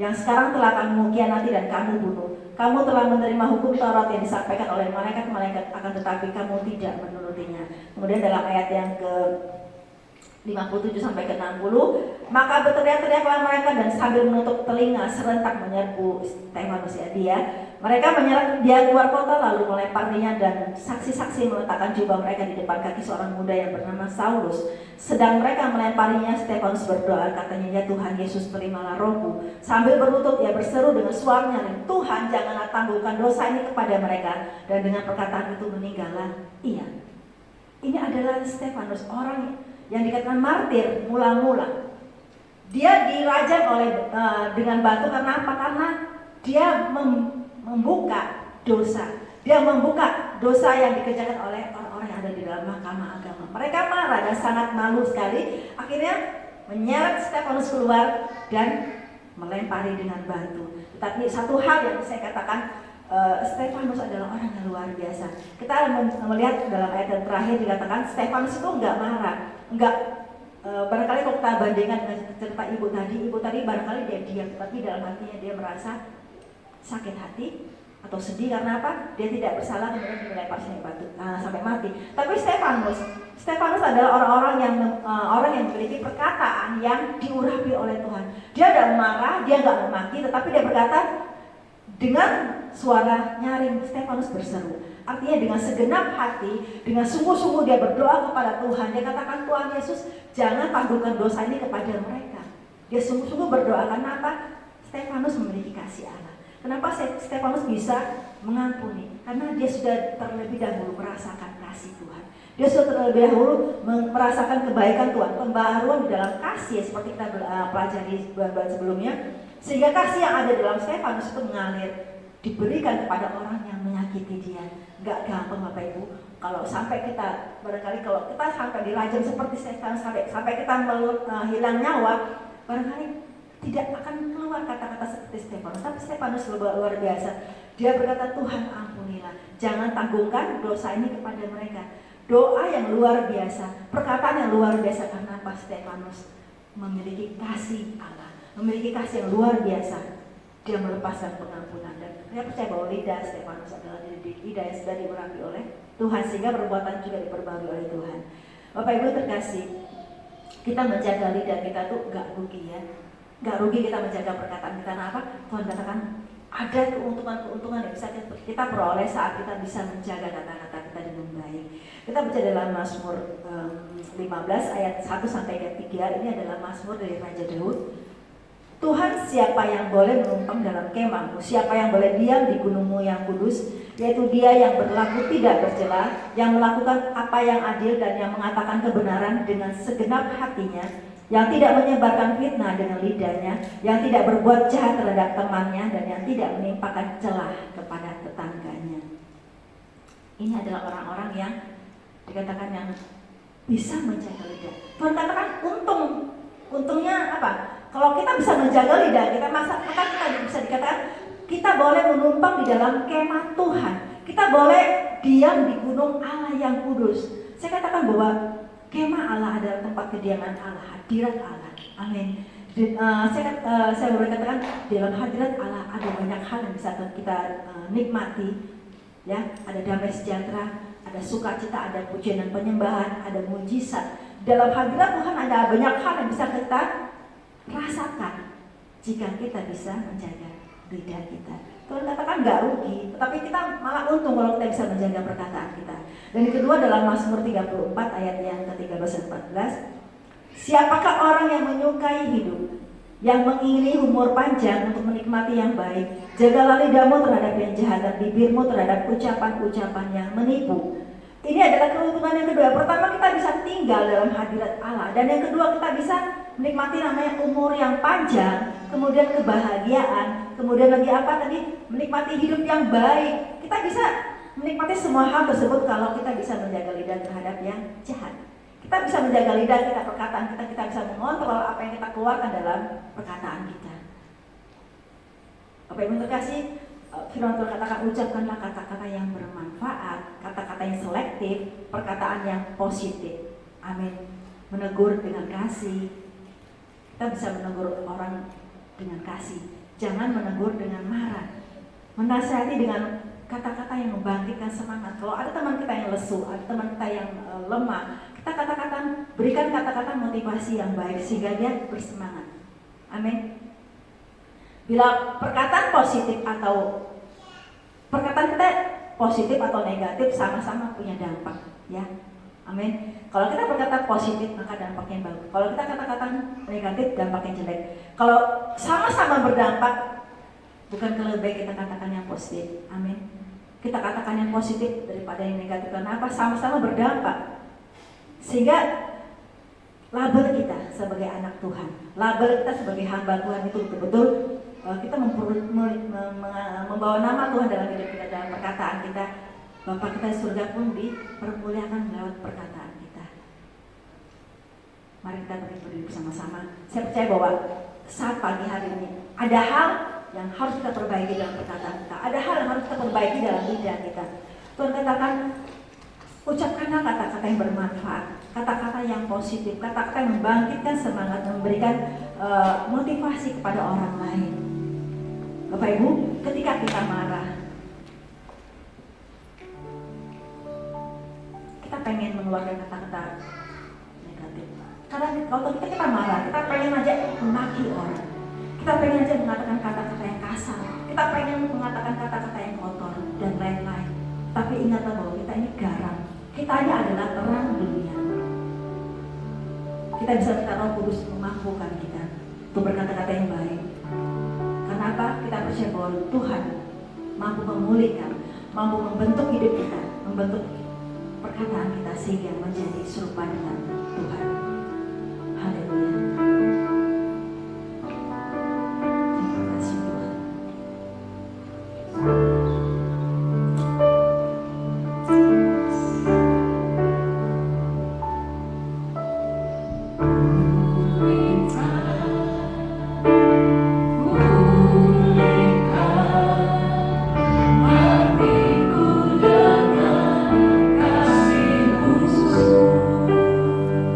yang sekarang telah kamu khianati dan kamu bunuh. Kamu telah menerima hukum Taurat yang disampaikan oleh malaikat-malaikat, akan tetapi kamu tidak menurutinya. Kemudian dalam ayat yang ke 57 sampai ke 60, maka berteriak-teriaklah mereka dan sambil menutup telinga serentak menyerbu Stefanus dia. Mereka menyeret dia keluar kota lalu melemparnya, dan saksi-saksi meletakkan jubah mereka di depan kaki seorang muda yang bernama Saulus. Sedang mereka melemparinya, Stefanus berdoa, katanya, ya Tuhan Yesus, terimalah rohku. Sambil berlutut ia berseru dengan suara nyaring, Tuhan janganlah tangguhkan dosa ini kepada mereka. Dan dengan perkataan itu meninggallah ia. Ini adalah Stefanus, orang yang dikatakan martir mula-mula. Dia dirajam dengan batu karena apa? Karena dia membuka dosa. Dia membuka dosa yang dikerjakan oleh orang-orang yang ada di dalam mahkamah agama. Mereka marah dan sangat malu sekali. Akhirnya menyeret Stefanus keluar dan melempari dengan batu. Tetapi satu hal yang saya katakan, Stefanus adalah orang yang luar biasa. Kita melihat dalam ayat yang terakhir dikatakan Stefanus itu enggak marah, barangkali kalau kita bandingkan dengan cerita ibu tadi barangkali dia diam, tapi dalam hatinya dia merasa sakit hati atau sedih karena apa? Dia tidak bersalah kemudian dilempar sampai batu sampai mati. Tapi Stefanus adalah orang yang memiliki perkataan yang diurapi oleh Tuhan. Dia tidak marah, dia enggak memaki, tetapi dia berkata dengan suara nyaring. Stefanus berseru, artinya dengan segenap hati, dengan sungguh-sungguh dia berdoa kepada Tuhan. Dia katakan, Tuhan Yesus, jangan tangguhkan dosa ini kepada mereka. Dia sungguh-sungguh berdoa karena apa? Stefanus memiliki kasih Allah. Kenapa Stefanus bisa mengampuni? Karena dia sudah terlebih dahulu merasakan kasih Tuhan. Dia sudah terlebih dahulu merasakan kebaikan Tuhan, pembaharuan di dalam kasih seperti kita pelajari bulan-bulan sebelumnya. Sehingga kasih yang ada dalam Stefanus itu mengalir, diberikan kepada orang yang menyakiti dia. Gak gampang Bapak Ibu. Kalau sampai kita, barangkali kalau kita sampai dirajam seperti Stefanus, sampai kita hilang nyawa, barangkali tidak akan keluar kata-kata seperti Stefanus. Tapi Stefanus luar biasa. Dia berkata, Tuhan ampunilah, jangan tanggungkan dosa ini kepada mereka. Doa yang luar biasa, perkataan yang luar biasa. Karena apa? Stefanus memiliki kasih Allah, memiliki kasih yang luar biasa. Dia melepaskan pengampunan, dan saya percaya bahwa lidah Stefanus adalah lidah yang sudah diurapi oleh Tuhan, sehingga perbuatan juga diperbarui oleh Tuhan. Bapak Ibu terkasih, kita menjaga lidah kita tuh gak rugi ya. Gak rugi kita menjaga perkataan kita. Karena apa? Tuhan katakan ada keuntungan-keuntungan yang bisa kita peroleh saat kita bisa menjaga kata-kata kita dengan baik. Kita baca dalam Mazmur 15 ayat 1 sampai ayat 3. Ini adalah Mazmur dari Raja Daud. Tuhan, siapa yang boleh menumpang dalam kemahmu? Siapa yang boleh diam di gunungmu yang kudus? Yaitu dia yang berlaku tidak bercela, yang melakukan apa yang adil dan yang mengatakan kebenaran dengan segenap hatinya, yang tidak menyebarkan fitnah dengan lidahnya, yang tidak berbuat jahat terhadap temannya, dan yang tidak menimpakan celah kepada tetangganya. Ini adalah orang-orang yang dikatakan yang bisa menjaga lidah. Tuhan katakan untungnya apa? Kalau kita bisa menjaga lidah kita, maka kita bisa dikatakan kita boleh menumpang di dalam kemah Tuhan. Kita boleh diam di gunung Allah yang kudus. Saya katakan bahwa kemah Allah adalah tempat kediaman Allah, hadirat Allah. Amin. Saya boleh katakan dalam hadirat Allah ada banyak hal yang bisa kita nikmati. Ya, ada damai sejahtera, ada sukacita, ada pujian dan penyembahan, ada mujizat. Dalam hadirat Tuhan ada banyak hal yang bisa kita rasakan jika kita bisa menjaga lidah kita. Tuhan katakan gak rugi, tetapi kita malah untung kalau kita bisa menjaga perkataan kita. Dan yang kedua dalam Mazmur 34 ayat yang ke-13 dan 14. Siapakah orang yang menyukai hidup, yang mengingini umur panjang untuk menikmati yang baik? Jagalah lidahmu terhadap yang jahat dan bibirmu terhadap ucapan-ucapan yang menipu. Ini adalah keuntungan yang kedua. Pertama, kita bisa tinggal dalam hadirat Allah. Dan yang kedua, kita bisa menikmati namanya umur yang panjang, kemudian kebahagiaan, kemudian lagi apa tadi? Menikmati hidup yang baik. Kita bisa menikmati semua hal tersebut kalau kita bisa menjaga lidah terhadap yang jahat. Kita bisa menjaga lidah kita, perkataan kita, kita bisa mengontrol apa yang kita keluarkan dalam perkataan kita. Bapak Ibu terkasih, firman Tuhan katakan, ucapkanlah kata-kata yang bermanfaat, kata-kata yang selektif, perkataan yang positif. Amin. Menegur dengan kasih. Kita bisa menegur orang dengan kasih. Jangan menegur dengan marah. Menasihati dengan kata-kata yang membangkitkan semangat. Kalau ada teman kita yang lesu, ada teman kita yang lemah, kita berikan kata-kata motivasi yang baik sehingga dia bersemangat. Amin. Bila perkataan positif atau perkataan kita positif atau negatif sama-sama punya dampak, ya. Amin. Kalau kita berkata positif maka dampaknya bagus. Kalau kita kata-kata negatif dampaknya jelek. Kalau sama-sama berdampak, bukan lebih baik kita katakan yang positif. Amin. Kita katakan yang positif daripada yang negatif. Kenapa? Sama-sama berdampak. Sehingga label kita sebagai anak Tuhan, label kita sebagai hamba Tuhan itu betul-betul kita membawa nama Tuhan dalam hidup kita, dalam perkataan kita. Bapa kita di surga pun dipermuliakan lewat perkataan kita. Mari kita berdiri bersama-sama. Saya percaya bahwa saat pagi hari ini ada hal yang harus kita perbaiki dalam perkataan kita, ada hal yang harus kita perbaiki dalam lidah kita. Tuhan katakan, ucapkanlah kata-kata yang bermanfaat, kata-kata yang positif, kata-kata yang membangkitkan semangat, memberikan motivasi kepada orang lain. Bapak Ibu, ketika kita marah, kita pengen mengeluarkan kata-kata negatif. Karena kalau kita marah, kita pengen aja memaki orang, kita pengen aja mengatakan kata-kata yang kasar, kita pengen mengatakan kata-kata yang kotor dan lain-lain. Tapi ingatlah bahwa kita ini garam, kita ini adalah terang dunia. Kita bisa minta Roh Kudus memampukan kita untuk berkata-kata yang baik. Karena apa? Kita percaya bahwa Tuhan mampu memulihkan, mampu membentuk hidup kita, membentuk perkataan kita sehingga menjadi serupa dengan Tuhan. Haleluya. Terima kasih Tuhan.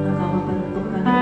Engkau membentuk kami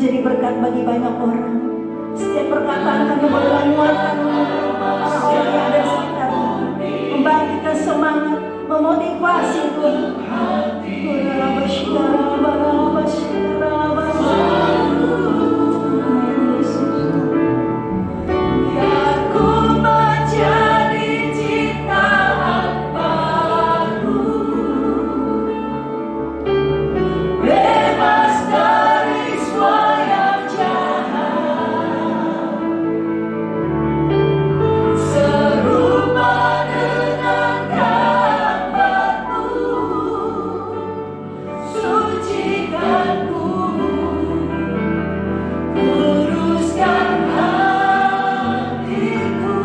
menjadi berkat bagi banyak orang. Setiap perkataan kami boleh menguatkan orang-orang yang ada di sekitar kami, membangkitkan semangat, memotivasi Tuhan. Biar ku menjadi ciptaan baru, bebas dari semua yang jahat, serupa dengan gambarmu, sucikanku, kuruskan hatiku,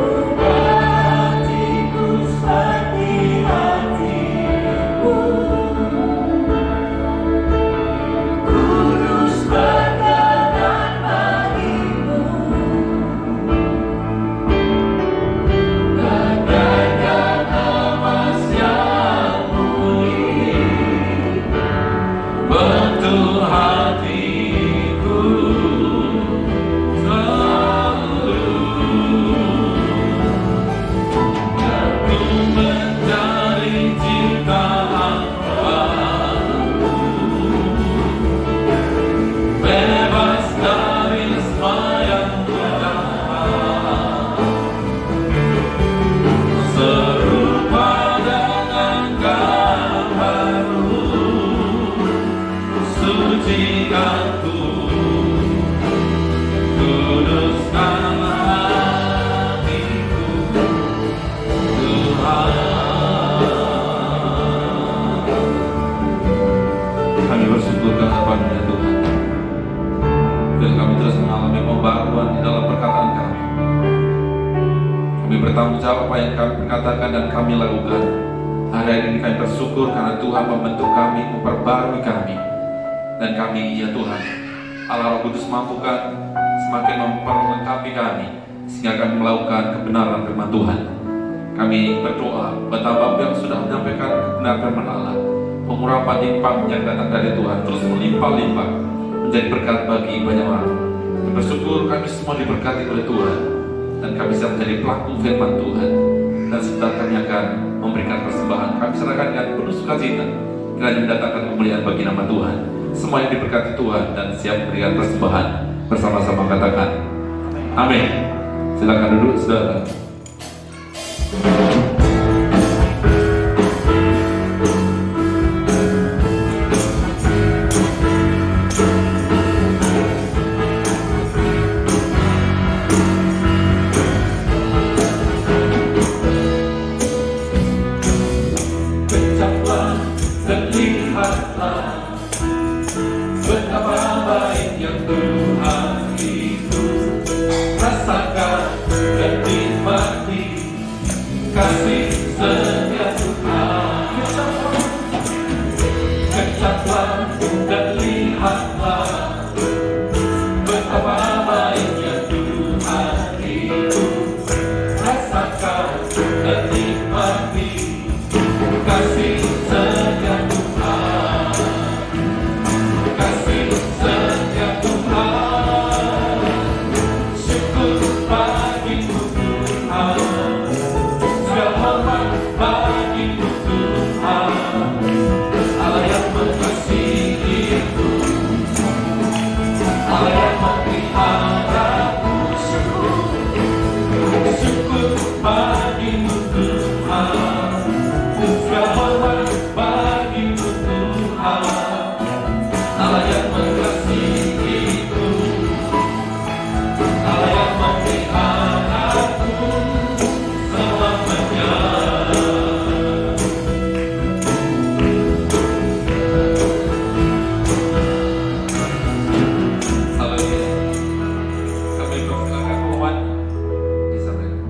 ubah hatiku seperti hatimu, kurus berkenan bagimu, bagaikan emas yang murni, Bentuk hatiku selalu, dan ku mencari ciptaan baru, bebas dari semua yang jahat, serupa dengan gambarmu, sucikanku, kuduskan hatiku, Tuhan. Kami bersyukur kehadiran Tuhan, dan kami terus mengalami pembaruan di dalam perkataan kami. Kami bertanggung jawab apa yang kami katakan dan kami lakukan. Hari ini kami bersyukur karena Tuhan membentuk kami, memperbarui kami. Dan kami, ya Tuhan, Allah Roh Kudus mampukan semakin memperlengkapi kami, sehingga kami melakukan kebenaran firman Tuhan. Kami berdoa betapa yang sudah menyampaikan kebenaran firman Allah, pengurapan limpah yang datang dari Tuhan terus melimpah-limpah menjadi berkat bagi banyak orang. Kami bersyukur kami semua diberkati oleh Tuhan, dan kami bisa menjadi pelaku firman Tuhan. Dan sebentar kami akan memberikan persembahan. Kami serahkan dengan penuh sukacita, kiranya mendatangkan kemuliaan bagi nama Tuhan. Semua yang diberkati Tuhan dan siap memberikan persembahan, bersama-sama katakan amin. Silakan duduk saudara. Kecaplah dan lihatlah betapa baik yang Tuhan itu. Rasakan dan nikmati kasih setia Tuhan. Kecaplah dan lihatlah betapa baik yang Tuhan itu. Rasakan dan nikmati kasih setia Tuhan. Kasih setia Tuhan. Syukur bagimu Tuhan. Segala hormat bagimu Tuhan. Allah yang mengasihiku, Allah yang memeliharaku. Syukur bagimu Tuhan. Segala hormat bagimu Tuhan. Allah yang mengasihiku, Allah yang memeliharaku selamanya. Haleluya. Kami persilakan Muhammad disampaikan.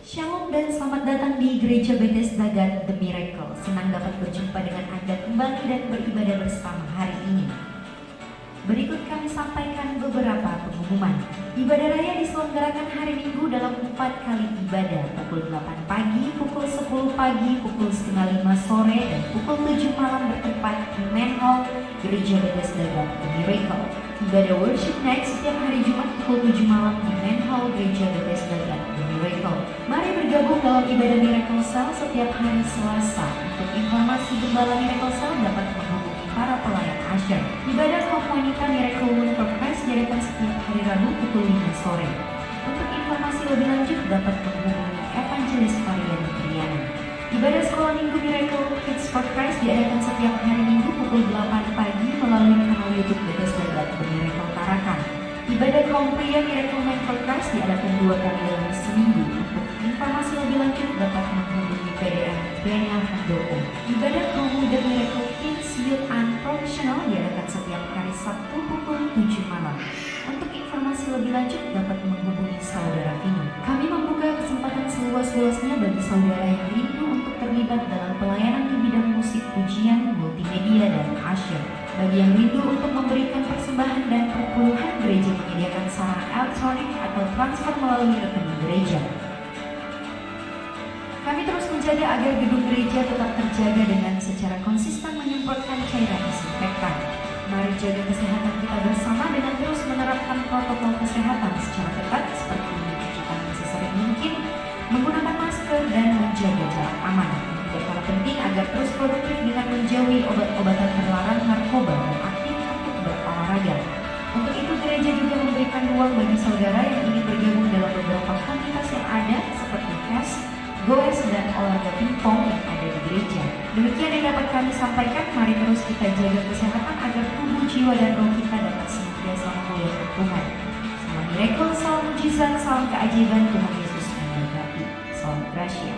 Shalom dan selamat datang di Gereja Bethesda God The Miracle. Senang dapat berjumpa dengan Anda kembali dan beribadah bersama hari ini. Berikut kami sampaikan beberapa pengumuman. Ibadah raya diselenggarakan hari Minggu dalam 4 kali ibadah, pukul 8 pagi, pukul 10 pagi, pukul setengah 5 sore, dan pukul 7 malam bertempat di Main Hall Gereja Bethesda God The Miracle. Ibadah worship night setiap hari Jumat pukul 7 malam di Main Hall Gereja Bethesda God The Miracle. Mari bergabung dalam ibadah Miracle Cell setiap hari Selasa. Untuk informasi Gembala Miracle Cell dapat menghubungi para pelayan Asher. Ibadah kaum wanita Miracle Women for Christ diadakan setiap hari Rabu pukul 5 sore. Untuk informasi lebih lanjut dapat menghubungi Evangelis Varian Triana. Ibadah sekolah minggu Miracle Kids for Christ diadakan setiap hari Minggu pukul 8 pagi melalui kanal YouTube Bethesda God The Miracle Tarakan. Ibadah kaum pria Miracle Men for Christ diadakan 2 kali dalam seminggu. Untuk informasi lebih lanjut dapat menghubungi PDM Daniel Handoko. Ibadah kaum muda Miracle Kids Youth and Professional diadakan setiap hari Sabtu pukul 7 malam. Untuk informasi lebih lanjut dapat menghubungi Saudara Vino. Kami membuka kesempatan seluas-luasnya bagi saudara yang rindu untuk terlibat dalam pelayanan di bidang musik, pujian, multimedia, dan asyir. Bagi yang rindu untuk memberikan persembahan dan perpuluhan, gereja menyediakan sarana elektronik atau transfer melalui rekening gereja. Kami terus menjaga agar gedung gereja tetap terjaga dengan secara konsisten menyemprotkan cairan disinfektan. Mari jaga kesehatan kita bersama dengan terus menerapkan protokol kesehatan secara ketat seperti mencuci tangan sesering mungkin, menggunakan masker, dan menjaga jarak aman. Tidak kalah penting agar terus produktif dengan menjauhi obat-obatan terlarang, narkoba, dan aktif untuk berolahraga. Untuk itu gereja juga memberikan ruang bagi saudara yang ingin bergabung dalam beberapa komunitas yang ada seperti PES, goes, dan olahraga pingpong yang ada di gereja. Demikian yang dapat kami sampaikan. Mari terus kita jaga kesehatan agar tubuh, jiwa, dan roh kita dapat senantiasa memuliakan Tuhan. Salam miracle, salam mujizat, salam keajaiban, Tuhan Yesus memberkati. Salam Gracia.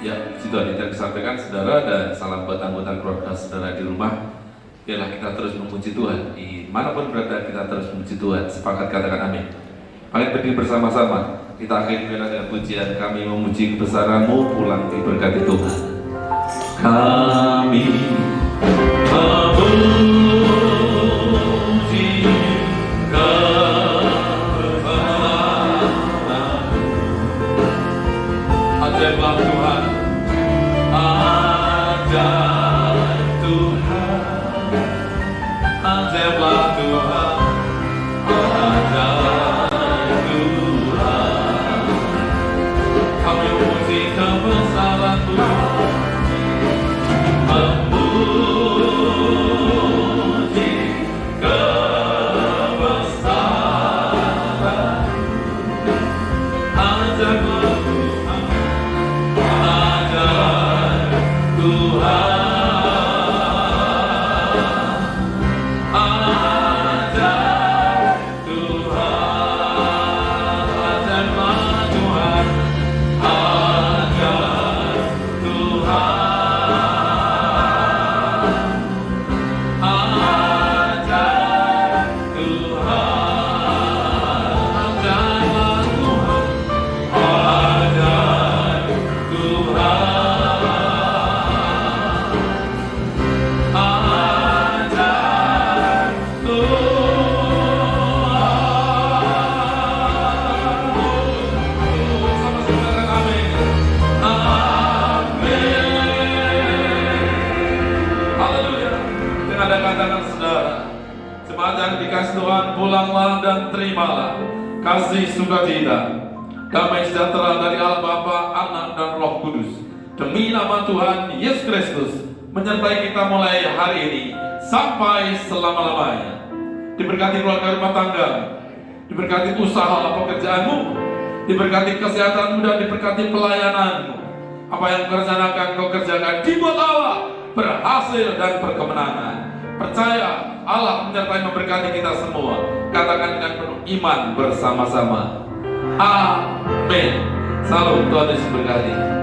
Ya, itu tadi yang disampaikan saudara, dan salam buat anggota keluarga saudara di rumah. Biarlah kita terus memuji Tuhan, dimanapun berada kita terus memuji Tuhan. Sepakat katakan amin. Mari berdiri bersama-sama. Kita akhiri dengan pujian Kami Memuji Kebesaran-Mu, pulang diberkati Tuhan. Kami memuji kebesaran-Mu. Ajaiblah Tuhan, ajaib Tuhan, ajaiblah Tuhan, ajaib Tuhan. Kami memuji kebesaran-Mu, memuji kebesaran-Mu. Ajaiblah Tuhan, ajaib Tuhan. Pulanglah dan terimalah kasih sukacita, damai sejahtera dari Allah Bapa, Anak, dan Roh Kudus. Demi nama Tuhan Yesus Kristus, menyertai kita mulai hari ini sampai selama-lamanya. Diberkati keluarga rumah tangga, diberkati usaha pekerjaanmu, diberkati kesehatanmu, dan diberkati pelayananmu. Apa yang kau rencanakan, kau kerjakan, dibuat Allah berhasil dan berkemenangan. Percaya Allah menyertai memberkati kita semua. Katakan dengan penuh iman bersama-sama. Amin. Salam, Tuhan Yesus berkati.